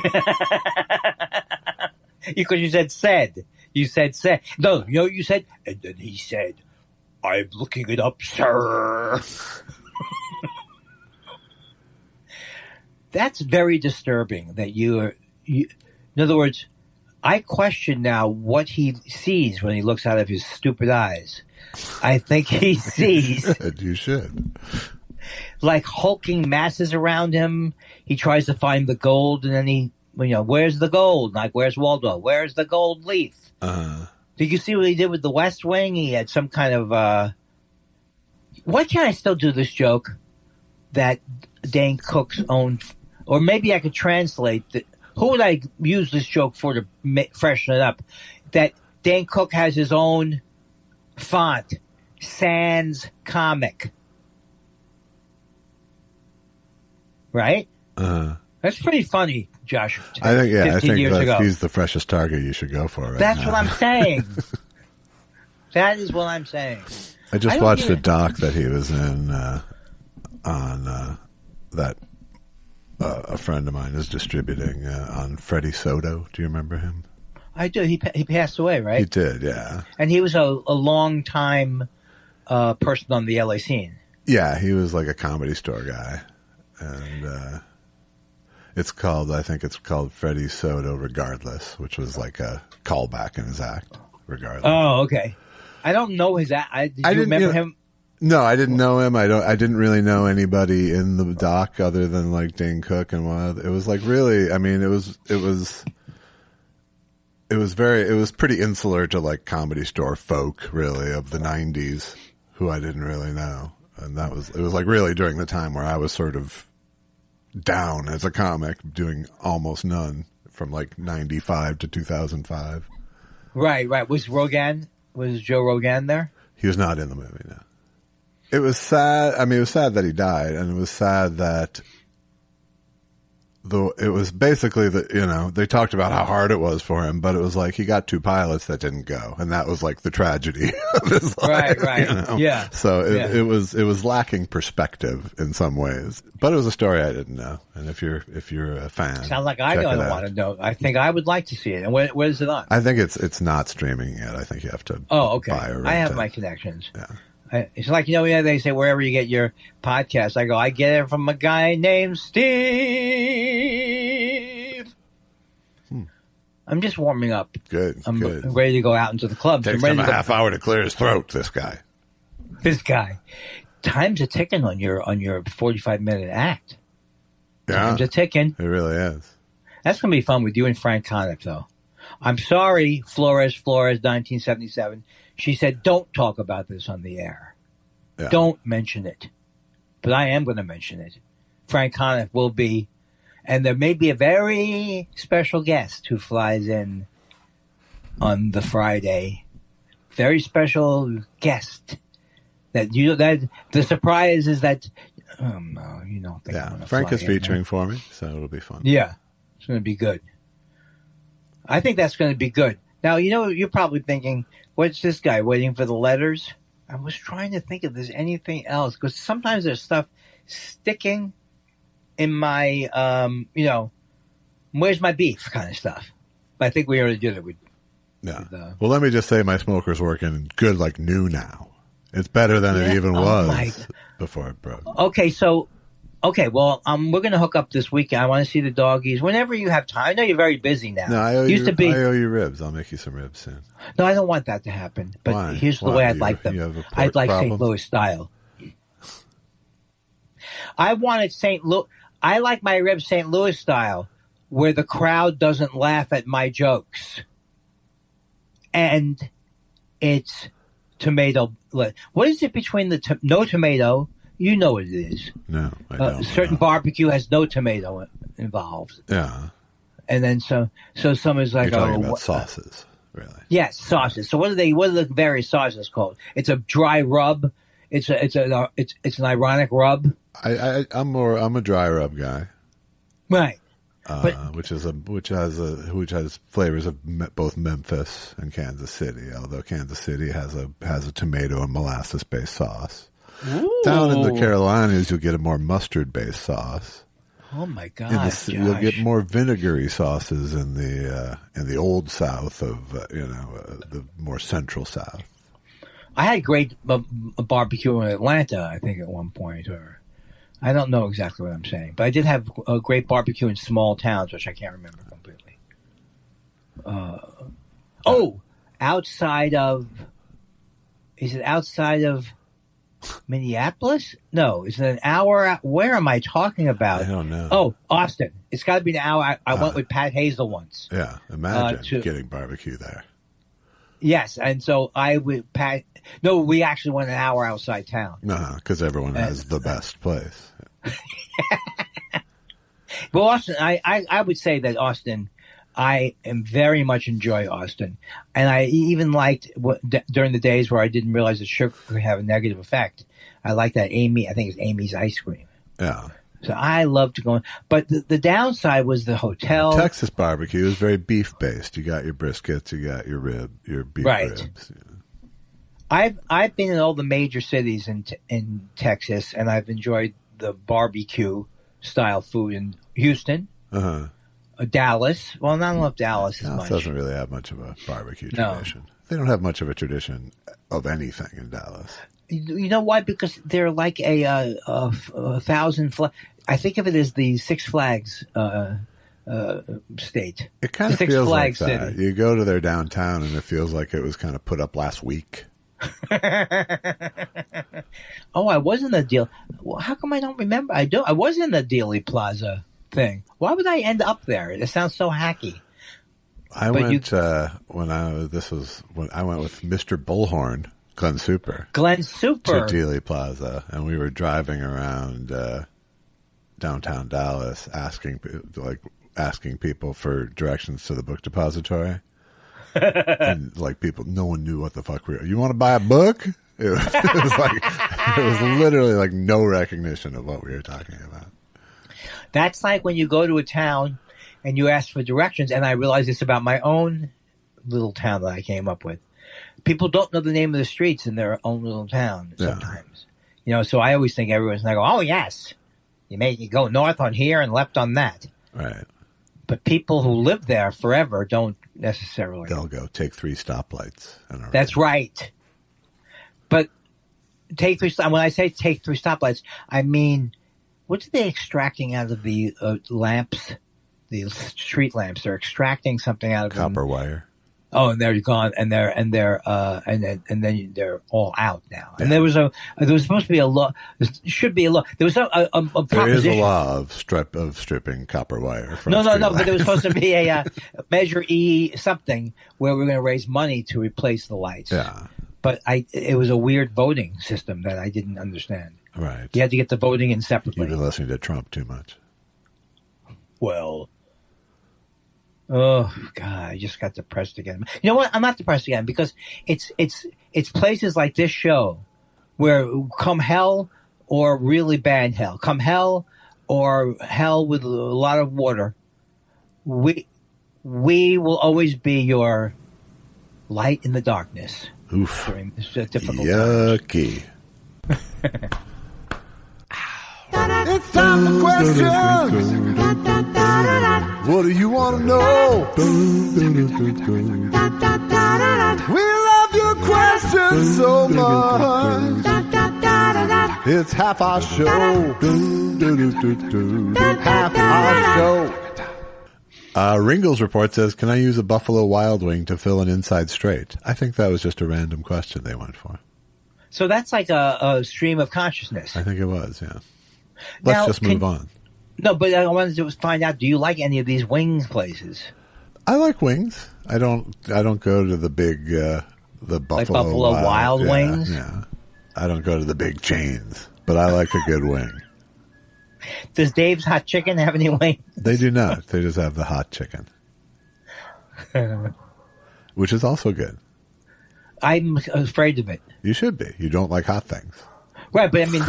Because you said. You said. No, you know what you said? And then he said, I'm looking it up, sir. That's very disturbing that you in other words, I question now what he sees when he looks out of his stupid eyes. I think he sees. You should. Like hulking masses around him. He tries to find the gold, and then where's the gold? Like, where's Waldo? Where's the gold leaf? Did you see what he did with the West Wing? He had some kind of, why can't I still do this joke that Dane Cook's own, or maybe I could translate who would I use this joke for to freshen it up? That Dane Cook has his own font, sans comic. Right? That's pretty funny, Josh. I think years ago. If he's the freshest target you should go for. That's what I'm saying. That is what I'm saying. I just watched a doc that he was in on that a friend of mine is distributing on Freddie Soto. Do you remember him? I do. He passed away, right? He did, yeah. And he was a long time person on the LA scene. Yeah, he was like a Comedy Store guy. And I think it's called Freddie Soto Regardless, which was like a callback in his act, Regardless. Oh, okay. I don't know his act. Did you remember him? No, I didn't know him. I didn't really know anybody in the doc other than like Dane Cook and Wild. It was like really, I mean, it was pretty insular to like Comedy Store folk really of the 90s who I didn't really know. And it was like really during the time where I was sort of down as a comic, doing almost none from like 95 to 2005. Right. Was Joe Rogan there? He was not in the movie, no. It was sad. I mean, it was sad that he died, and it was sad that it was basically that, they talked about how hard it was for him, but it was like he got 2 pilots that didn't go, and that was like the tragedy of his life. Right. Yeah. So it was lacking perspective in some ways, but it was a story I didn't know. And if you're a fan, sounds like I don't want to know. I think I would like to see it. And where is it on? I think it's not streaming yet. I think you have to. Oh, okay. Buy or I have rent my it. connections. Yeah. It's like, they say wherever you get your podcast, I get it from a guy named Steve. I'm just warming up. Good. I'm ready to go out into the club. Takes him a half hour to clear his throat, this guy. Time's a ticking on your 45-minute act. Yeah. Time's a ticking. It really is. That's going to be fun with you and Frank Conniff, though. I'm sorry, Flores, 1977. She said, don't talk about this on the air. Yeah. Don't mention it. But I am going to mention it. Frank Conniff will be, and there may be a very special guest who flies in on the Friday. Very special guest. that the surprise is that you don't think I'm gonna Frank fly is in featuring there. for me, so it'll be fun. Yeah, it's going to be good. I think that's going to be good. Now, you're probably thinking, what's this guy waiting for the letters? I was trying to think if there's anything else, because sometimes there's stuff sticking in my, where's my beef kind of stuff. But I think we already did it with. Well, let me just say my smoker's working good like new now. It's better than it even was before it broke. Okay, well, we're going to hook up this weekend. I want to see the doggies. Whenever you have time. I know you're very busy now. No, I owe you ribs. I'll make you some ribs soon. No, I don't want that to happen. But Why? here's the way I'd like them. You have a pork I'd like problem? St. Louis style. I wanted St. Louis. I like my ribs St. Louis style, where the crowd doesn't laugh at my jokes. And it's tomato. What is it between the no tomato? You know what it is. No, I don't. Certain barbecue has no tomato involved. Yeah. And then so some is like, You're talking about sauces, really. Yes, sauces. So what are the various sauces called? It's a dry rub. It's an ironic rub. I'm a dry rub guy. Right. Which has flavors of both Memphis and Kansas City. Although Kansas City has a tomato and molasses based sauce. Ooh. Down in the Carolinas, you'll get a more mustard based sauce. Oh my God! You'll get more vinegary sauces in the old South of the more central South. I had great barbecue in Atlanta, I think, at one point, or I don't know exactly what I'm saying, but I did have a great barbecue in small towns, which I can't remember completely. Is it outside of Minneapolis? No, is it an hour out? Where am I talking about? I don't know. Oh, Austin. It's got to be an hour. I went with Pat Hazel once. Yeah, imagine getting barbecue there. Yes, and so we actually went an hour outside town. Because everyone has the best place. Well, Austin, I would say that Austin, I am very much enjoy Austin. And I even liked during the days where I didn't realize that sugar could have a negative effect. I like that I think it's Amy's ice cream. Yeah. So I love to go in. But the downside was the hotel. Texas barbecue is very beef based. You got your briskets, you got your beef ribs. I've been in all the major cities in Texas, and I've enjoyed the barbecue style food in Houston, Dallas. Well, not enough Dallas as much. Doesn't really have much of a barbecue tradition. No. They don't have much of a tradition of anything in Dallas. You know why? Because they're like a thousand. I think of it as the Six Flags state. It kind of feels like that. City. You go to their downtown, and it feels like it was kind of put up last week. Oh, I was in the deal. Well, how come I don't remember? I was in the Dealey Plaza thing. Why would I end up there? It sounds so hacky. I went when I went with Mr. Bullhorn, Glenn Super, to Dealey Plaza, and we were driving around downtown Dallas, asking people for directions to the book depository. And no one knew what the fuck we were. You want to buy a book? It was literally like no recognition of what we were talking about. That's like when you go to a town and you ask for directions, and I realize it's about my own little town that I came up with. People don't know the name of the streets in their own little town sometimes. Yeah. So I always think everyone's going to go, oh, yes. You go north on here and left on that. Right. But people who live there forever don't necessarily. They'll go take 3 stoplights. That's right. But take 3 when I say take 3 stoplights, I mean, what are they extracting out of the lamps? The street lamps. They're extracting something out of copper them. wire. Oh, and they're gone, and then they're all out now. And there was supposed to be a law. There should be a law. There was a proposition. There is a law of stripping copper wire. From No. But there was supposed to be a Measure E something where we're going to raise money to replace the lights. Yeah. But it was a weird voting system that I didn't understand. Right. You had to get the voting in separately. You've been listening to Trump too much. Well. Oh God! I just got depressed again. You know what? I'm not depressed again because it's places like this show where come hell or really bad hell, come hell or hell with a lot of water, we will always be your light in the darkness. Oof. During this difficult Yucky. It's time for questions. What do you want to know? We love your questions so much. It's half our show. Half our show. Ringles report says, can I use a Buffalo Wild Wing to fill an inside straight? I think that was just a random question they went for. So that's like a stream of consciousness. I think it was, yeah. Let's just move on. No, but I wanted to find out, do you like any of these wings places? I like wings. I don't go to the big, the Buffalo, like Buffalo Wild Wings? Yeah. I don't go to the big chains, but I like a good wing. Does Dave's Hot Chicken have any wings? They do not. They just have the hot chicken. Which is also good. I'm afraid of it. You should be. You don't like hot things. Right, but I mean,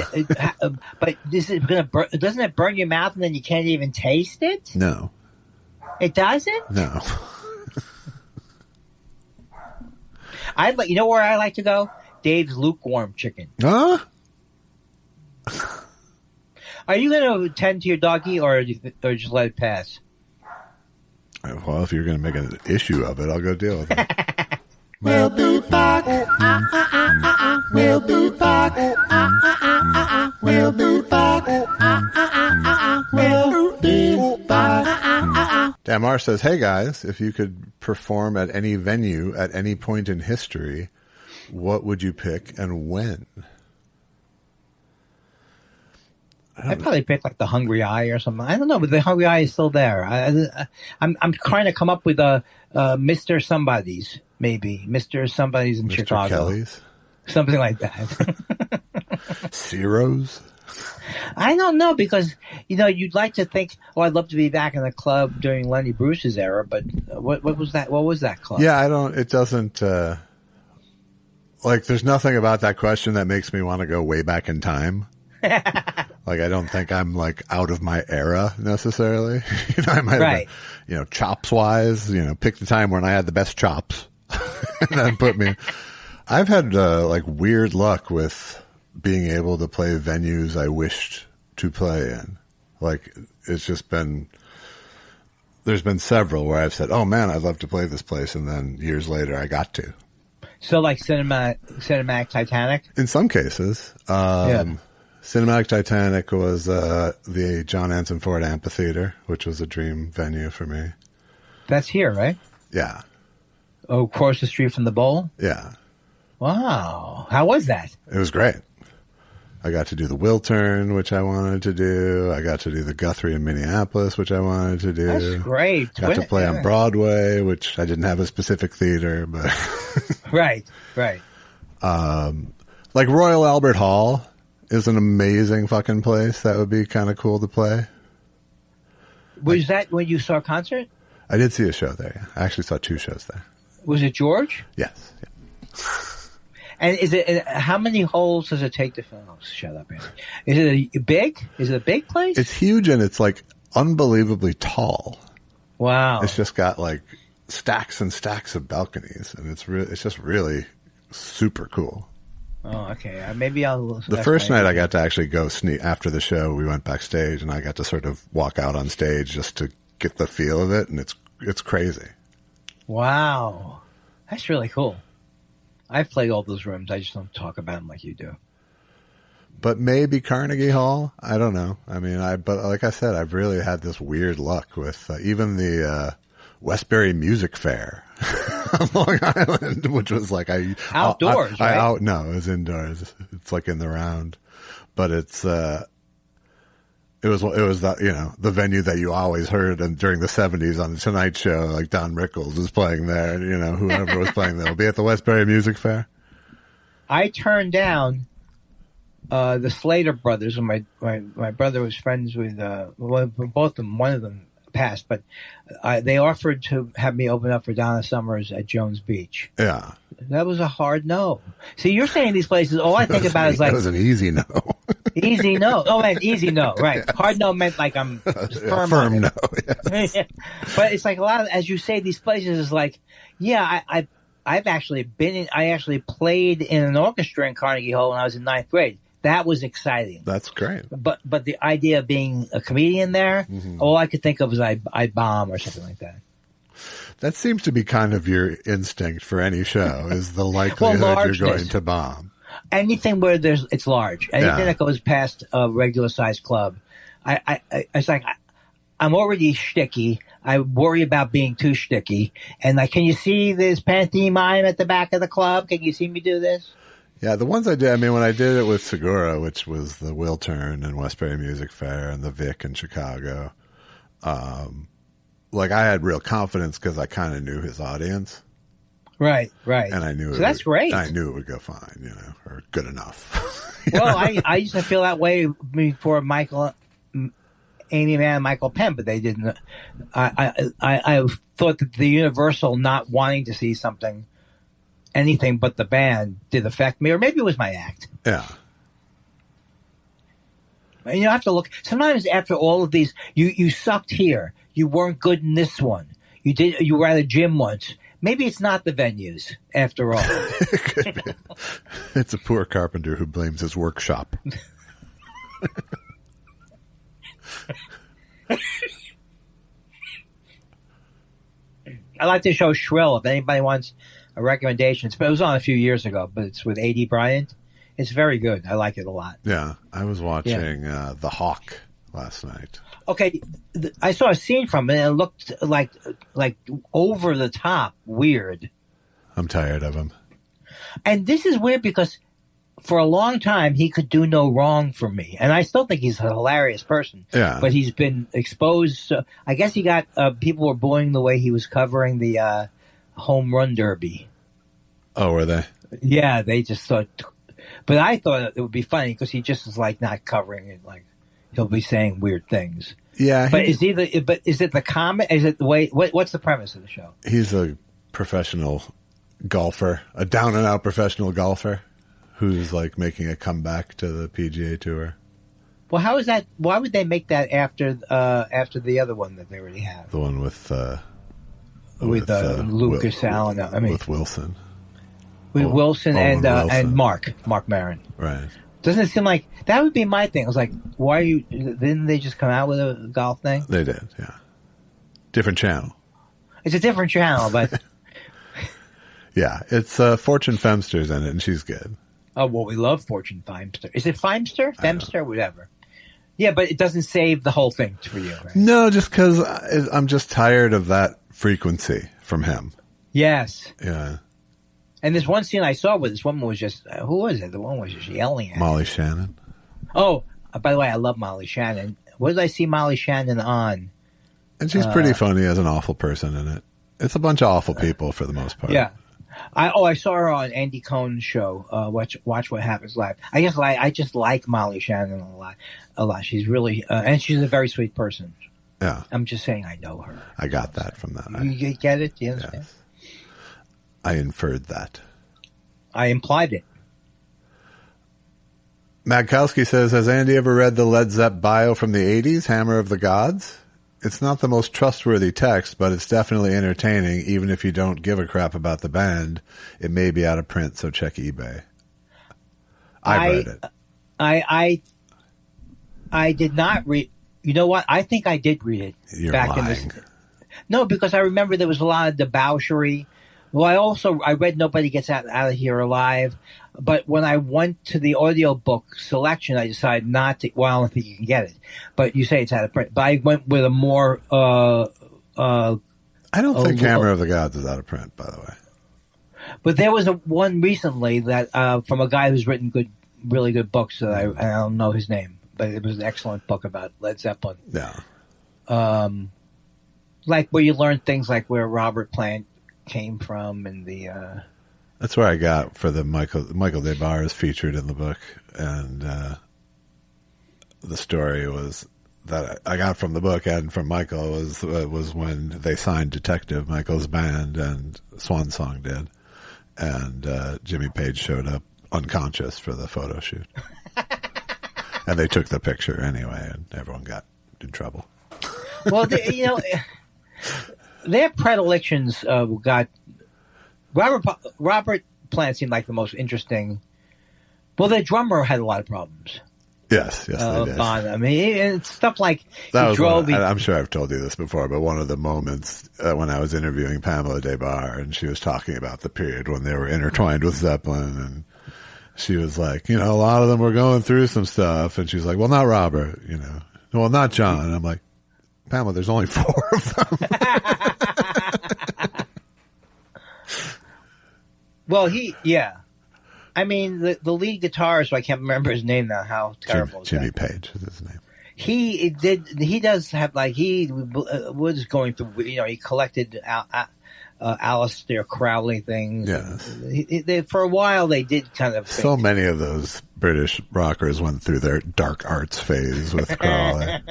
but this is doesn't it burn your mouth and then you can't even taste it? No. It doesn't? No. You know where I like to go? Dave's Lukewarm Chicken. Huh? Are you going to tend to your doggy or just let it pass? Well, if you're going to make an issue of it, I'll go deal with it. We'll be back. We'll be back. We'll be back. We'll be back. Damar says, hey guys, if you could perform at any venue at any point in history, what would you pick and when? I'd probably pick like the Hungry Eye or something. I don't know, but the Hungry Eye is still there. I'm trying to come up with a Mr. Somebody's, maybe. Mr. Somebody's in Mr. Chicago. Kelly's? Something like that. Ciro's? I don't know, because, you'd like to think, I'd love to be back in the club during Lenny Bruce's era, but what was that? What was that club? Yeah, it doesn't, there's nothing about that question that makes me want to go way back in time. I don't think I'm out of my era necessarily. I might have been, chops wise, pick the time when I had the best chops and then put me. I've had weird luck with being able to play venues I wished to play in. It's just been, there's been several where I've said, oh man, I'd love to play this place. And then years later I got to. So Cinematic Titanic? In some cases. Cinematic Titanic was the John Anson Ford Amphitheater, which was a dream venue for me. That's here, right? Yeah. Oh, across the street from the bowl? Yeah. Wow. How was that? It was great. I got to do the Wiltern, which I wanted to do. I got to do the Guthrie in Minneapolis, which I wanted to do. That's great. Got to play on Broadway, which I didn't have a specific theater, but... Right. Royal Albert Hall is an amazing fucking place. That would be kind of cool to play. Was that when you saw a concert? I did see a show there. Yeah. I actually saw 2 shows there. Was it George? Yes. Yeah. And how many holes does it take to film? Oh, shut up, Andy. Is it a big place? It's huge and it's unbelievably tall. Wow. It's just got stacks and stacks of balconies and it's just really super cool. Oh, okay. Maybe I'll... The first night I got to actually go sneak after the show. We went backstage and I got to sort of walk out on stage just to get the feel of it. And it's crazy. Wow. That's really cool. I've played all those rooms. I just don't talk about them like you do. But maybe Carnegie Hall. I don't know. I mean, but like I said, I've really had this weird luck with even the Westbury Music Fair on Long Island, which was outdoors. Right? No, it was indoors. It's in the round, but it was the venue that you always heard during the 70s on the Tonight Show, Don Rickles was playing there, whoever was playing there will be at the Westbury Music Fair. I turned down the Slater brothers, and my brother was friends with both of them. One of them passed, but they offered to have me open up for Donna Summers at Jones Beach. Yeah. That was a hard no. See, you're saying these places, all I think about is like... That was an easy no. Easy no. Oh, man, easy no, right. Yeah. Hard no meant like I'm firm no. Yeah. But it's like a lot of, as you say, these places is like, yeah, I've actually been in, I actually played in an orchestra in Carnegie Hall when I was in 9th grade. That was exciting. That's great. But the idea of being a comedian there, all I could think of was I'd bomb or something like that. That seems to be kind of your instinct for any show, is the likelihood you're going to bomb. Anything where it's large. Anything that goes past a regular sized club. It's like, I'm already shticky. I worry about being too shticky. And like, can you see this pantomime at the back of the club? Can you see me do this? Yeah, the ones I did, I mean, when I did it with Segura, which was the Wiltern and Westbury Music Fair and the Vic in Chicago, like I had real confidence because I kind of knew his audience. Right. And I knew that's great. I knew it would go fine, or good enough. Well, I used to feel that way before Amy Mann and Michael Penn, but they didn't. I thought that the Universal not wanting to see anything but the band did affect me, or maybe it was my act. Yeah. And you have to look. Sometimes after all of these, you sucked here. You weren't good in this one. You were at a gym once. Maybe it's not the venues after all. It could be. It's a poor carpenter who blames his workshop. I like the show Shrill. If anybody wants a recommendation, it was on a few years ago, but it's with A.D. Bryant. It's very good. I like it a lot. Yeah, I was watching The Hawk last night. Okay, I saw a scene from it, and it looked like over the top weird. I'm tired of him. And this is weird because for a long time he could do no wrong for me, and I still think he's a hilarious person. Yeah. But he's been exposed. I guess he got people were booing the way he was covering the home run derby. Oh, were they? Yeah, they just thought. But I thought it would be funny because he just is like not covering it like. He'll be saying weird things. Yeah. But is it the comment? Is it the way? What's the premise of the show? He's a professional golfer, a down and out professional golfer who's like making a comeback to the PGA Tour. Well, how is that? Why would they make that after the other one that they already have? The one with Lucas Allen. I mean, with Wilson. With Wilson and Mark Maron. Right. Doesn't it seem like that would be my thing? I was like, why are you? Didn't they just come out with a golf thing? They did, yeah. Different channel. It's a different channel, but yeah, it's Fortune Femster's in it, and she's good. Oh well, we love Fortune Femster. Is it Femster? Femster, whatever. Yeah, but it doesn't save the whole thing for you, right? No, just because I'm just tired of that frequency from him. Yes. Yeah. And this one scene I saw where this woman was just, who was it? The one was just yelling at Molly Shannon. Oh, by the way, I love Molly Shannon. What did I see Molly Shannon on? And she's pretty funny as an awful person in it. It's a bunch of awful people for the most part. Yeah. I saw her on Andy Cohen's show, Watch What Happens Live. I just like Molly Shannon a lot. She's really, and she's a very sweet person. Yeah. I'm just saying I know her. I got that from that. You get it? Do you understand? Yes. I inferred that. I implied it. Magkowski says, has Andy ever read the Led Zepp bio from the 80s, Hammer of the Gods? It's not the most trustworthy text, but it's definitely entertaining, even if you don't give a crap about the band. It may be out of print, so check eBay. I read it. I did not read. You know what? I think I did read it. You're back lying. in this. No, because I remember there was a lot of debauchery. Well, I read Nobody Gets Out of Here Alive, but when I went to the audiobook selection, I decided not to. Well, I don't think you can get it, but you say it's out of print. But I went with a more. I don't think Hammer of the Gods is out of print, by the way. But there was one recently that from a guy who's written really good books that I don't know his name, but it was an excellent book about Led Zeppelin. Yeah. Like where you learn things like where Robert Plant came from and the that's where I got for the Michael DeBar is featured in the book, and the story was that I got from the book and from Michael was when they signed Detective, Michael's band, and Swan Song did, and Jimmy Page showed up unconscious for the photo shoot. And they took the picture anyway, and everyone got in trouble. Well, their predilections got Robert Plant seemed like the most interesting. Well, their drummer had a lot of problems. Yes, they did. I mean, it's stuff like that was I'm sure I've told you this before, but one of the moments when I was interviewing Pamela Des Barres, and she was talking about the period when they were intertwined with Zeppelin, and she was like, a lot of them were going through some stuff, and she's like, well, not Robert, well, not John. And I'm like, Pamela, there's only 4 of them. Well, I mean, the lead guitarist, I can't remember his name now. How terrible is Jimmy that? Page is his name. He does have, he was going through, he collected Aleister Crowley things. Yes. For a while, they did kind of think. So many of those British rockers went through their dark arts phase with Crowley.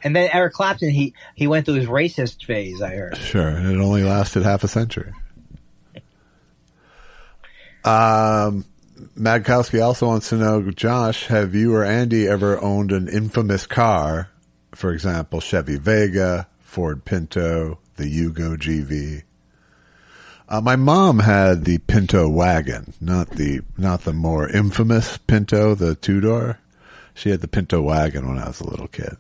And then Eric Clapton, he went through his racist phase, I heard. Sure. And it only lasted half a century. Madkowski also wants to know, Josh, have you or Andy ever owned an infamous car? For example, Chevy Vega, Ford Pinto, the Yugo GV. My mom had the Pinto wagon, not the more infamous Pinto, the 2-door. She had the Pinto wagon when I was a little kid.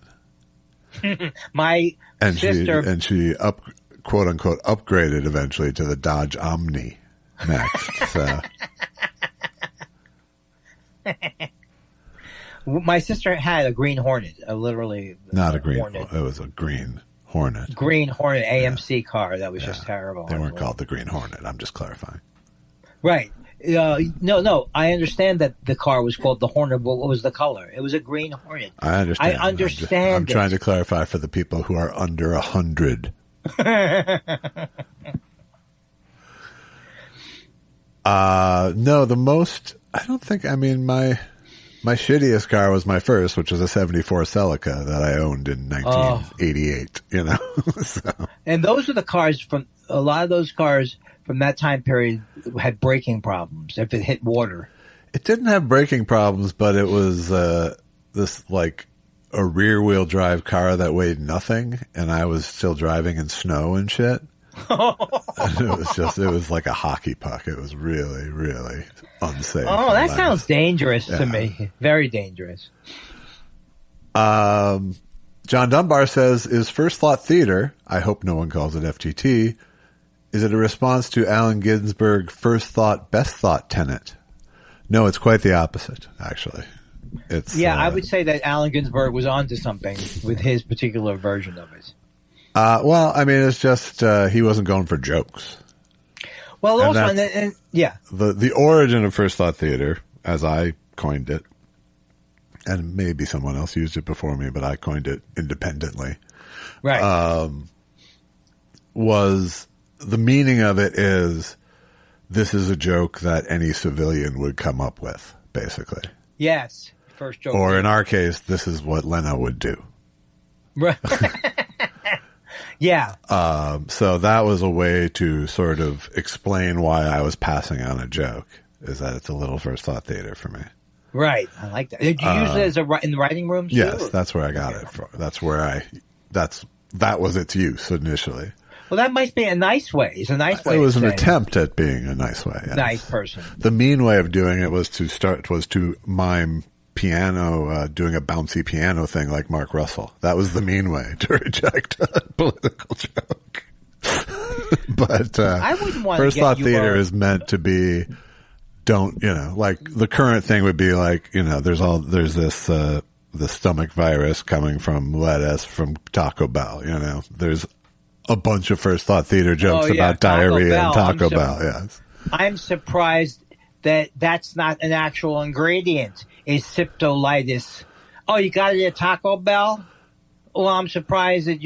My sister, she quote unquote upgraded eventually to the Dodge Omni next. So. My sister had a Green Hornet, literally not a Green Hornet. It was a Green Hornet. Green Hornet AMC car that was just terrible. They weren't called the Green Hornet. I'm just clarifying. Right. No. I understand that the car was called the Hornet, but what was the color? It was a Green Hornet. I understand. I understand. I'm trying to clarify for the people who are under 100. No, the most. I don't think. I mean, my shittiest car was my first, which was a '74 Celica that I owned in 1988. So. And those are the cars from a lot of those cars from that time period had braking problems if it hit water. It didn't have braking problems, but it was this like a rear wheel drive car that weighed nothing, and I was still driving in snow and shit. And it was like a hockey puck. It was really, really unsafe. Oh, that sounds dangerous to me. Very dangerous. John Dunbar says, is First Thought Theater, I hope no one calls it FTT, is it a response to Allen Ginsberg First Thought, Best Thought tenet? No, it's quite the opposite, actually. I would say that Allen Ginsberg was onto something with his particular version of it. Well, I mean, it's just he wasn't going for jokes. Well, and also, the origin of First Thought Theater, as I coined it, and maybe someone else used it before me, but I coined it independently. Right. Was the meaning of it is this is a joke that any civilian would come up with, basically. Yes. First joke. Or in our case, this is what Leno would do. Right. Yeah. So that was a way to sort of explain why I was passing on a joke, is that it's a little First Thought Theater for me. Right. I like that. Did you use it in the writing rooms? Yes, that's where I got it from. That's where that was its use initially. Well, that might be a nice way. It's a nice way. It was an attempt at being a nice way. Yes. Nice person. The mean way of doing it was to mime piano, doing a bouncy piano thing like Mark Russell. That was the mean way to reject a political joke. But I wouldn't want First Thought Theater is meant to be, like the current thing would be like, there's this the stomach virus coming from lettuce from Taco Bell. There's a bunch of First Thought Theater jokes about diarrhea and Taco Bell. Yes, I'm surprised that that's not an actual ingredient. Is septolitis. Oh, you got it at Taco Bell? Well, I'm surprised that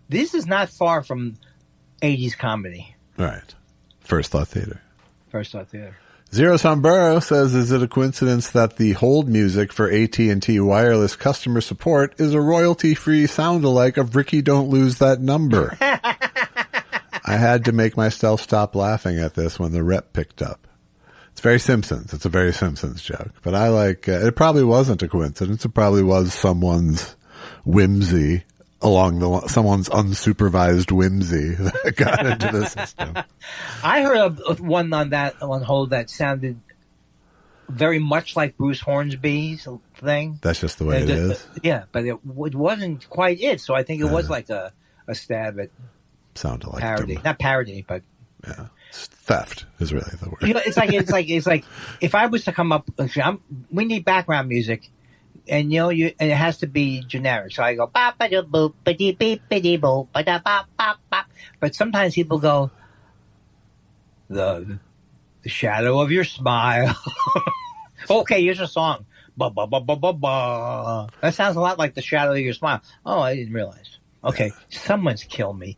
this is not far from 80s comedy. Right. First Thought Theater. First Thought Theater. Zero Sombrero says, is it a coincidence that the hold music for AT&T wireless customer support is a royalty-free sound-alike of Ricky Don't Lose That Number? I had to make myself stop laughing at this when the rep picked up. It's very Simpsons. It's a very Simpsons joke. But I like, it probably wasn't a coincidence. It probably was someone's whimsy someone's unsupervised whimsy that got into the system. I heard of one on hold that sounded very much like Bruce Hornsby's thing. That's just the way it is. Yeah, but it wasn't quite it. So I think it was like a stab at sounded like parody, not parody, but yeah, theft is really the word. You know, it's like if I was to come up, we need background music. And and it has to be generic. So I go ba ba da boop ba dee beep ba dee boop ba da ba ba ba. But sometimes people go the shadow of your smile. Okay, here's a song. Ba ba ba ba ba ba. That sounds a lot like the shadow of your smile. Oh, I didn't realize. Okay, someone's killed me.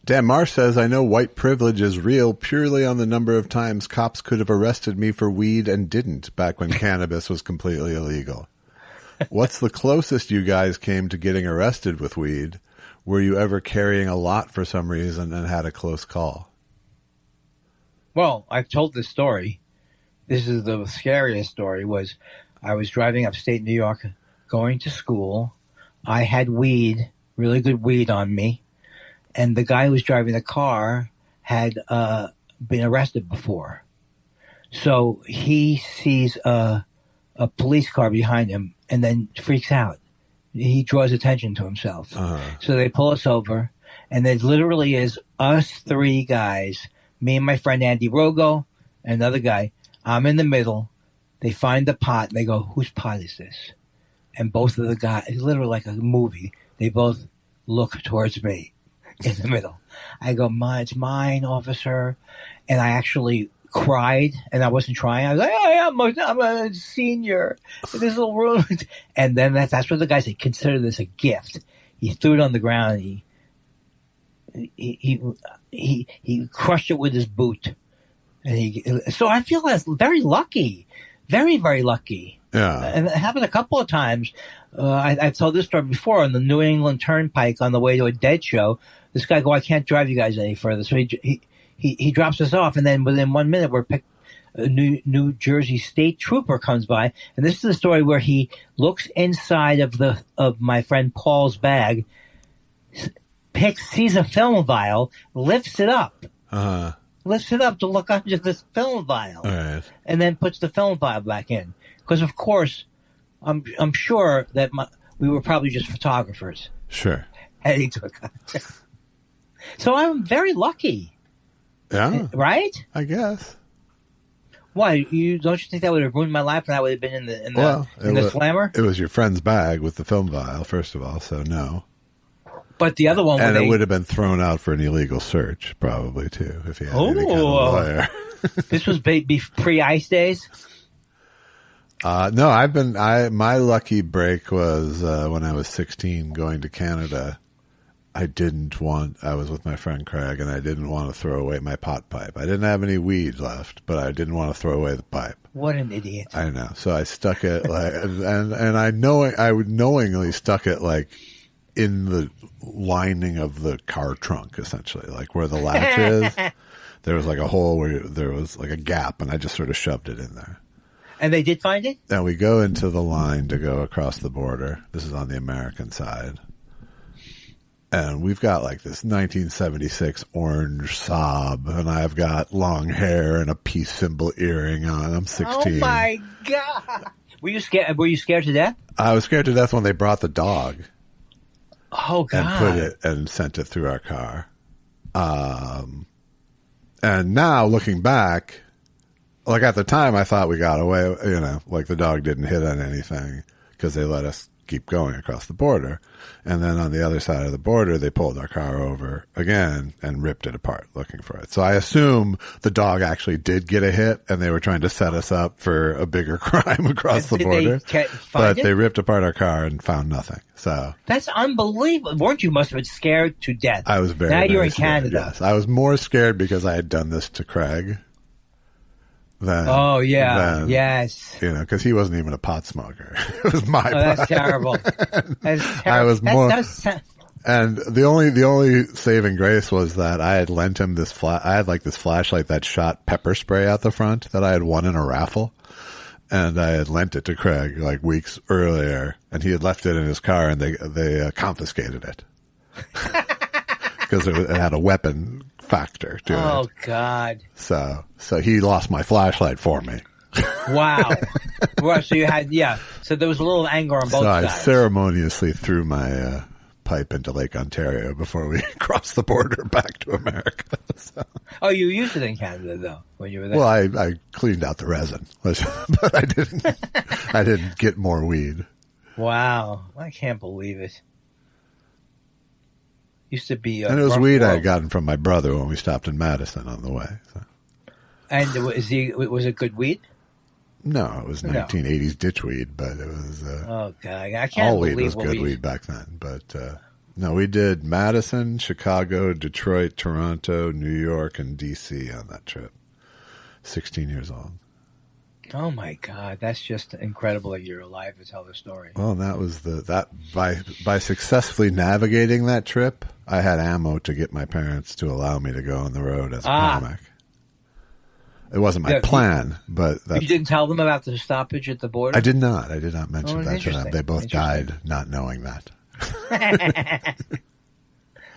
Dan Marsh says, I know white privilege is real purely on the number of times cops could have arrested me for weed and didn't back when cannabis was completely illegal. What's the closest you guys came to getting arrested with weed? Were you ever carrying a lot for some reason and had a close call? Well, I've told this story. This is the scariest story. Was I was driving upstate New York, going to school. I had weed, really good weed on me. And the guy who was driving the car had been arrested before. So he sees a police car behind him and then freaks out. He draws attention to himself. So they pull us over, and it literally is us three guys, me and my friend Andy Rogo, and another guy. I'm in the middle. They find the pot, and they go, whose pot is this? And both of the guys, it's literally like a movie, they both look towards me in the middle. I go, it's mine, officer. And I actually cried, and I wasn't trying. I was like, I'm a senior in this little room. And then that's what the guy said, consider this a gift. He threw it on the ground. He crushed it with his boot. And so I feel very lucky, very, very lucky. Yeah. And it happened a couple of times. I told this story before on the New England Turnpike on the way to a Dead show. This guy I can't drive you guys any further. So he drops us off, and then within 1 minute, a New Jersey state trooper comes by, and this is the story where he looks inside of my friend Paul's bag, sees a film vial, lifts it up to look under this film vial, and then puts the film vial back in. Because of course, I'm sure that we were probably just photographers. Sure. Heading to a concert. So I'm very lucky. Yeah. Right? I guess. Why? Don't you think that would have ruined my life and I would have been in the slammer? It was your friend's bag with the film vial, first of all, so no. But the other one... And it would have been thrown out for an illegal search, probably, too, if he had any kind of lawyer. This was pre-Ice days? No, my lucky break was when I was 16 going to Canada. I was with my friend Craig, and I didn't want to throw away my pot pipe. I didn't have any weed left, but I didn't want to throw away the pipe. What an idiot. I know. So I stuck it and I would knowingly stuck it like in the lining of the car trunk, essentially, like where the latch is. There was like a hole where there was like a gap, and I just sort of shoved it in there. And they did find it? And we go into the line to go across the border. This is on the American side. And we've got like this 1976 orange Saab, and I've got long hair and a peace symbol earring on. I'm 16. Oh my God. Were you scared to death? I was scared to death when they brought the dog. Oh God. And put it and sent it through our car. And now looking back, like at the time I thought we got away, like the dog didn't hit on anything because they let us keep going across the border. And then on the other side of the border, they pulled our car over again and ripped it apart looking for it. So I assume the dog actually did get a hit, and they were trying to set us up for a bigger crime across the border. But they ripped apart our car and found nothing. So that's unbelievable. Weren't you? Must have been scared to death. I was very, now very you're in scared, Canada. Yes. I was more scared because I had done this to Craig. Yes. Because he wasn't even a pot smoker. It was my pot. That's terrible. I was more. And the only saving grace was that I had lent him this I had like this flashlight that shot pepper spray out the front that I had won in a raffle. And I had lent it to Craig like weeks earlier, and he had left it in his car, and they confiscated it because it had a weapon factor to it. Oh God! So he lost my flashlight for me. Wow. Well, so you had So there was a little anger on both sides. I ceremoniously threw my pipe into Lake Ontario before we crossed the border back to America. So. Oh, you used it in Canada though when you were there. Well, I cleaned out the resin, but I didn't get more weed. Wow, I can't believe it. Used to be, and it was weed I had gotten from my brother when we stopped in Madison on the way. So. And was it good weed? No, it was 1980s ditchweed, but it was. Oh God, I can't all believe weed was good weed back then, but no, we did Madison, Chicago, Detroit, Toronto, New York, and DC on that trip. 16 years old. Oh my God, that's just incredible that you're alive to tell the story. Well, that was by successfully navigating that trip, I had ammo to get my parents to allow me to go on the road as a comic. It wasn't my plan, but you didn't tell them about the stoppage at the border? I did not. I did not mention that to them. They both died not knowing that.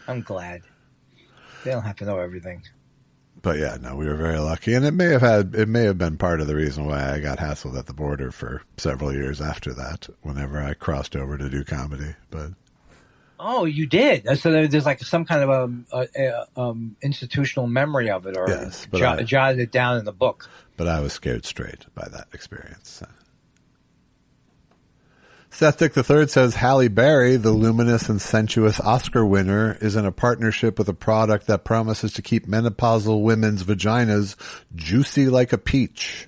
I'm glad. They don't have to know everything. But yeah, no, we were very lucky, and it may have been part of the reason why I got hassled at the border for several years after that. Whenever I crossed over to do comedy, but oh, you did. So there's like some kind of institutional memory of it, or yes, jotted it down in the book. But I was scared straight by that experience. So. Seth Dick III says Halle Berry, the luminous and sensuous Oscar winner, is in a partnership with a product that promises to keep menopausal women's vaginas juicy like a peach.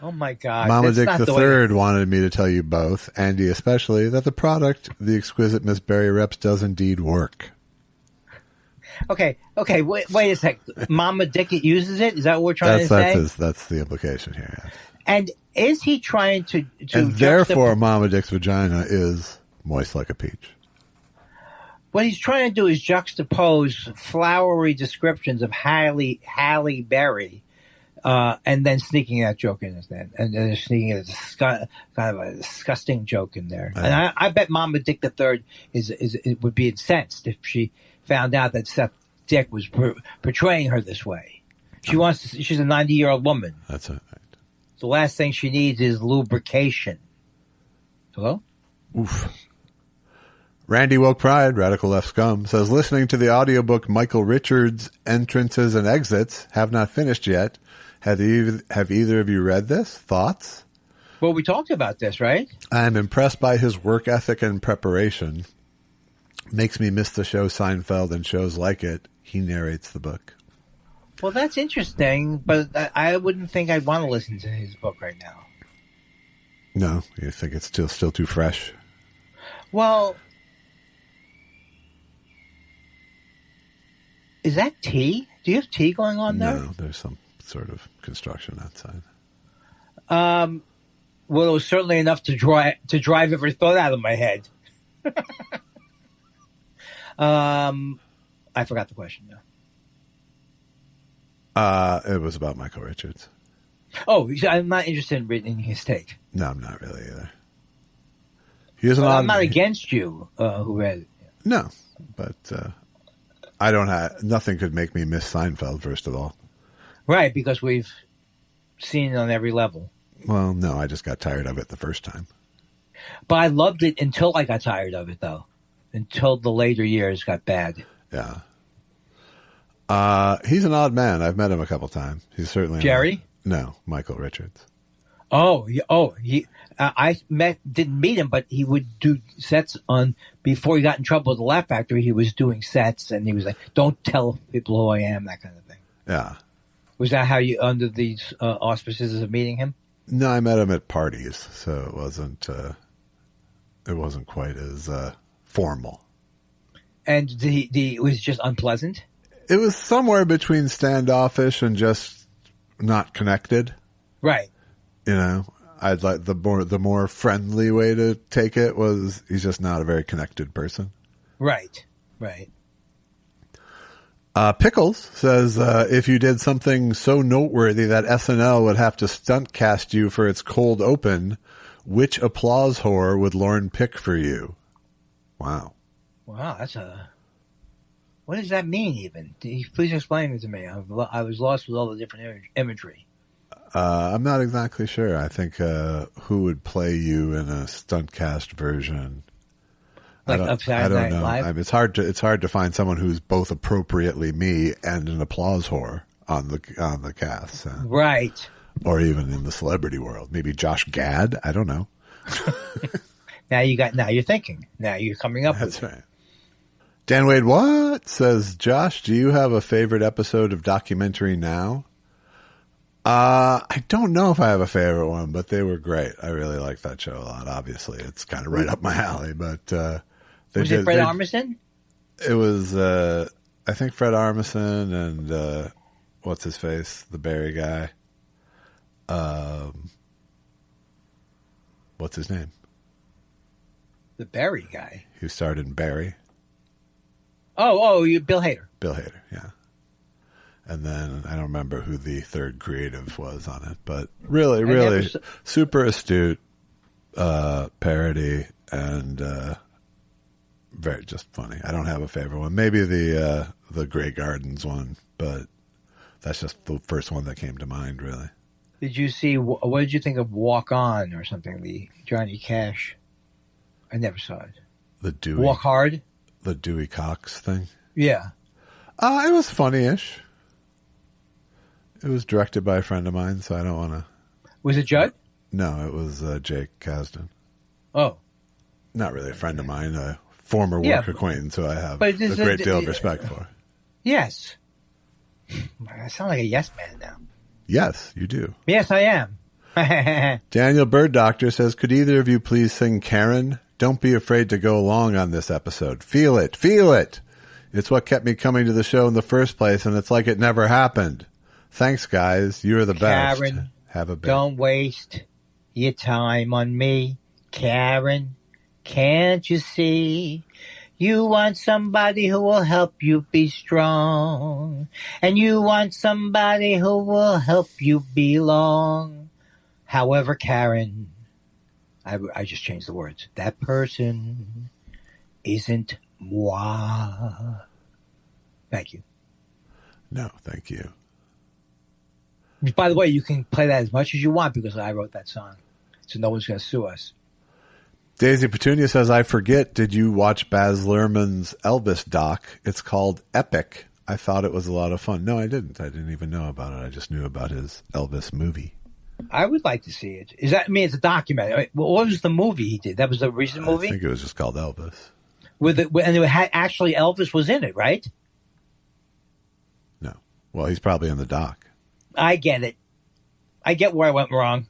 Oh my God. Mama Dick III wanted me to tell you both, Andy especially, that the product the exquisite Miss Berry reps does indeed work. Okay, wait a sec. Mama Dick uses it? Is that what we're trying to say? That's the implication here, yes. And is he trying to and therefore Mama Dick's vagina is moist like a peach. What he's trying to do is juxtapose flowery descriptions of Halle Berry, and then sneaking that joke in instead, and then sneaking kind of a disgusting joke in there. And I bet Mama Dick III would be incensed if she found out that Seth Dick was portraying her this way. She's a 90-year-old woman. That's it. The last thing she needs is lubrication. Hello? Oof. Randy Woke Pride, Radical Left Scum, says, listening to the audiobook Michael Richards' Entrances and Exits, have not finished yet. Have either of you read this? Thoughts? Well, we talked about this, right? I am impressed by his work ethic and preparation. Makes me miss the show Seinfeld and shows like it. He narrates the book. Well, that's interesting, but I wouldn't think I'd want to listen to his book right now. No? You think it's still too fresh? Well, is that tea? Do you have tea going on there? No, there's some sort of construction outside. Well, it was certainly enough to drive every thought out of my head. I forgot the question now. It was about Michael Richards. Oh, I'm not interested in reading his take. No, I'm not really either. I'm not against you who read it. No, but I don't have nothing could make me miss Seinfeld. First of all, right? Because we've seen it on every level. Well, no, I just got tired of it the first time. But I loved it until I got tired of it, though. Until the later years got bad. Yeah. He's an odd man. I've met him a couple times. He's certainly Jerry. No, Michael Richards. I didn't meet him, but he would do sets on before he got in trouble with the Laugh Factory. He was doing sets, and he was like, "Don't tell people who I am," that kind of thing. Yeah. Was that how you under these auspices of meeting him? No, I met him at parties, so it wasn't quite as formal. And it was just unpleasant. It was somewhere between standoffish and just not connected. Right. You know, I'd like the more friendly way to take it was he's just not a very connected person. Right. Right. Pickles says, if you did something so noteworthy that SNL would have to stunt cast you for its cold open, which applause whore would Lauren pick for you? Wow. Wow, what does that mean even? Please explain it to me. I was lost with all the different imagery. I'm not exactly sure. I think who would play you in a stunt cast version? Like I Saturday don't Night know. Live? I mean, it's hard to find someone who's both appropriately me and an applause whore on the cast. Right. Or even in the celebrity world. Maybe Josh Gad. I don't know. Now you're thinking. Now you're coming up with it. That's right. Dan Wade, what? Says, Josh, do you have a favorite episode of Documentary Now? I don't know if I have a favorite one, but they were great. I really like that show a lot. Obviously, it's kind of right up my alley, but, was it Fred Armisen? It was, I think Fred Armisen and, what's his face? The Barry guy. What's his name? The Barry guy. Who starred in Barry. Bill Hader. Bill Hader, yeah. And then I don't remember who the third creative was on it, but really super astute parody and very just funny. I don't have a favorite one. Maybe the Grey Gardens one, but that's just the first one that came to mind, really. Did you see, what did you think of Walk On or something, the Johnny Cash? I never saw it. The Dewey. Walk Hard? The Dewey Cox thing? Yeah. It was funny-ish. It was directed by a friend of mine, so I don't want to... Was it Judd? No, it was Jake Kasdan. Oh. Not really a friend of mine, a former work acquaintance who I have a great deal of respect for. Yes. I sound like a yes man now. Yes, you do. Yes, I am. Daniel Bird Doctor says, could either of you please sing Karen? Don't be afraid to go along on this episode. Feel it. Feel it. It's what kept me coming to the show in the first place, and it's like it never happened. Thanks, guys. You're the best. Karen, have a bit. Don't waste your time on me. Karen, can't you see? You want somebody who will help you be strong. And you want somebody who will help you belong. However, Karen, I just changed the words. That person isn't moi. Thank you. No, thank you. By the way, you can play that as much as you want because I wrote that song. So no one's going to sue us. Daisy Petunia says, I forget, did you watch Baz Luhrmann's Elvis doc? It's called Epic. I thought it was a lot of fun. No, I didn't. I didn't even know about it. I just knew about his Elvis movie. I would like to see it. It's a documentary. What was the movie he did? That was a recent movie? I think it was just called Elvis. And it had, actually Elvis was in it, right? No. Well, he's probably in the doc. I get it. I get where I went wrong.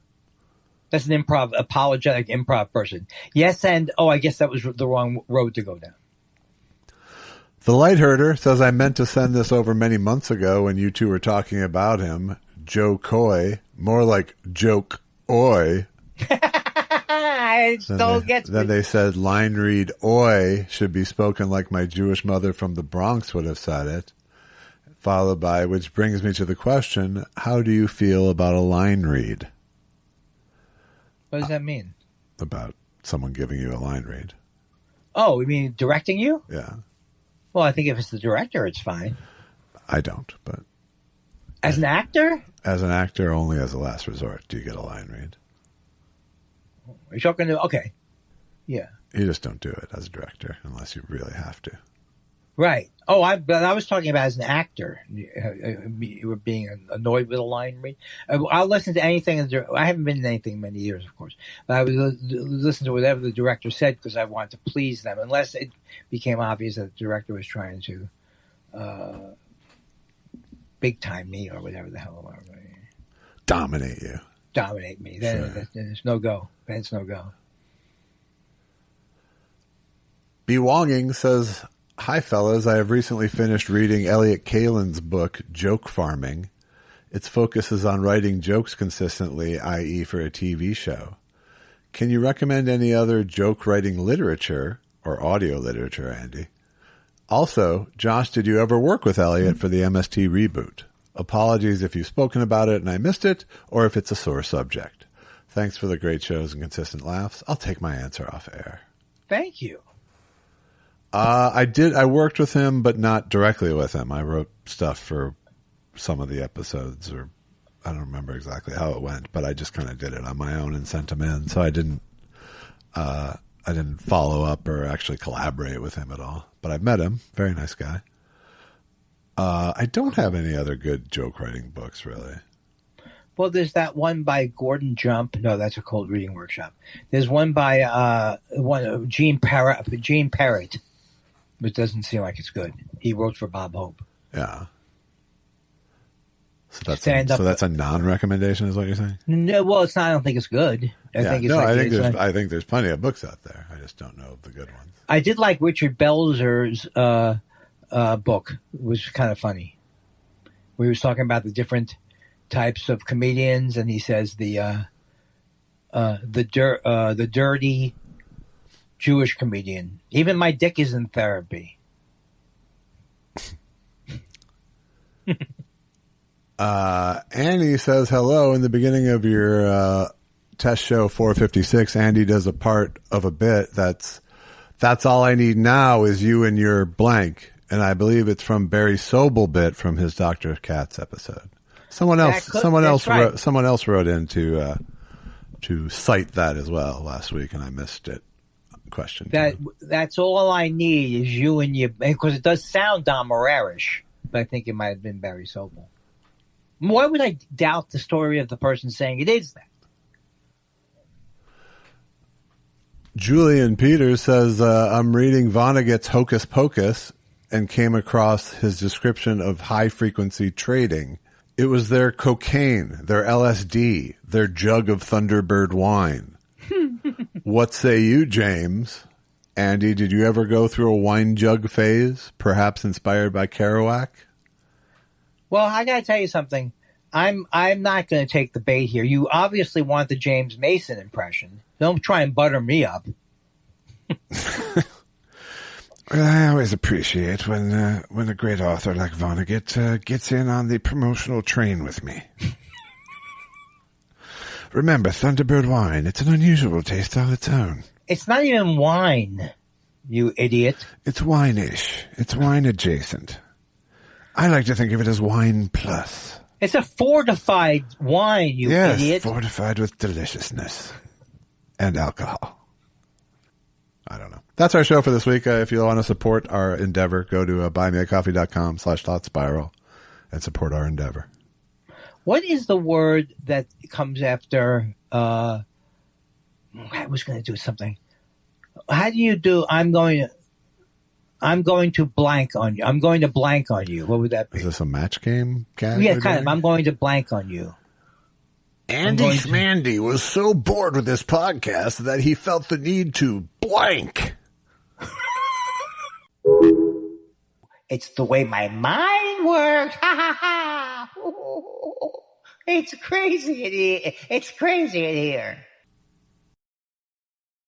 That's an apologetic improv person. Yes, and I guess that was the wrong road to go down. The Light Herder says, I meant to send this over many months ago when you two were talking about him. Joe Coy, more like Joke Oi. It still gets me. Then they said line read Oi should be spoken like my Jewish mother from the Bronx would have said it. Followed by, which brings me to the question, how do you feel about a line read? What does that mean? About someone giving you a line read. Oh, you mean directing you? Yeah. Well, I think if it's the director, it's fine. I don't, but... As an actor? As an actor, only as a last resort do you get a line read. Are you talking to... Okay. Yeah. You just don't do it as a director unless you really have to. Right. But I was talking about as an actor. You were being annoyed with a line read. I'll listen to anything. I haven't been in anything in many years, of course. But I would listen to whatever the director said because I wanted to please them, unless it became obvious that the director was trying to big time me or whatever the hell. Dominate you. Dominate me. Then it's no go. Then it's no go. B. Wonging says... Hi, fellas. I have recently finished reading Elliot Kalin's book, Joke Farming. Its focus is on writing jokes consistently, i.e. for a TV show. Can you recommend any other joke writing literature, or audio literature, Andy, Also, Josh, did you ever work with Elliot for the MST reboot? Apologies if you've spoken about it and I missed it, or if it's a sore subject. Thanks for the great shows and consistent laughs. I'll take my answer off air. Thank you. I did. I worked with him, but not directly with him. I wrote stuff for some of the episodes, or I don't remember exactly how it went, but I just kind of did it on my own and sent him in. So I didn't follow up or actually collaborate with him at all. But I've met him. Very nice guy. I don't have any other good joke writing books, really. Well, there's that one by Gordon Jump. No, that's a cold reading workshop. There's one by Gene Parrott, which doesn't seem like it's good. He wrote for Bob Hope. Yeah. So that's a non-recommendation, is what you're saying? No, well, it's not. I don't think it's good. I think there's plenty of books out there. I just don't know of the good ones. I did like Richard Belzer's book. It was kind of funny. We was talking about the different types of comedians, and he says the dirty Jewish comedian. Even my dick is in therapy. Andy says hello. In the beginning of your test show 456, Andy does a part of a bit that's all I need now is you and your blank, and I believe it's from Barry Sobel bit from his Dr. Katz episode. Someone else wrote in to cite that as well last week, and I missed it. Question. That's all I need is you and your, because it does sound Don Morarish, but I think it might have been Barry Sobel. Why would I doubt the story of the person saying it is that? Julian Peters says, I'm reading Vonnegut's Hocus Pocus and came across his description of high-frequency trading. It was their cocaine, their LSD, their jug of Thunderbird wine. What say you, James? Andy, did you ever go through a wine jug phase, perhaps inspired by Kerouac? Well, I got to tell you something. I'm not going to take the bait here. You obviously want the James Mason impression. Don't try and butter me up. Well, I always appreciate when a great author like Vonnegut gets in on the promotional train with me. Remember, Thunderbird wine, it's an unusual taste all its own. It's not even wine, you idiot. It's wine-ish. It's wine adjacent. I like to think of it as wine plus. It's a fortified wine, you idiot. Yes, fortified with deliciousness and alcohol. I don't know. That's our show for this week. If you want to support our endeavor, go to buymeacoffee.com/thoughtspiral and support our endeavor. What is the word that comes after, I was going to do something. How do you do, I'm going to blank on you. I'm going to blank on you. What would that be? Is this a match game? Yeah, kind of. I'm going to blank on you. Andy Schmandy was so bored with this podcast that he felt the need to blank. It's the way my mind works. Ha ha ha. It's crazy in here. It's crazy in here.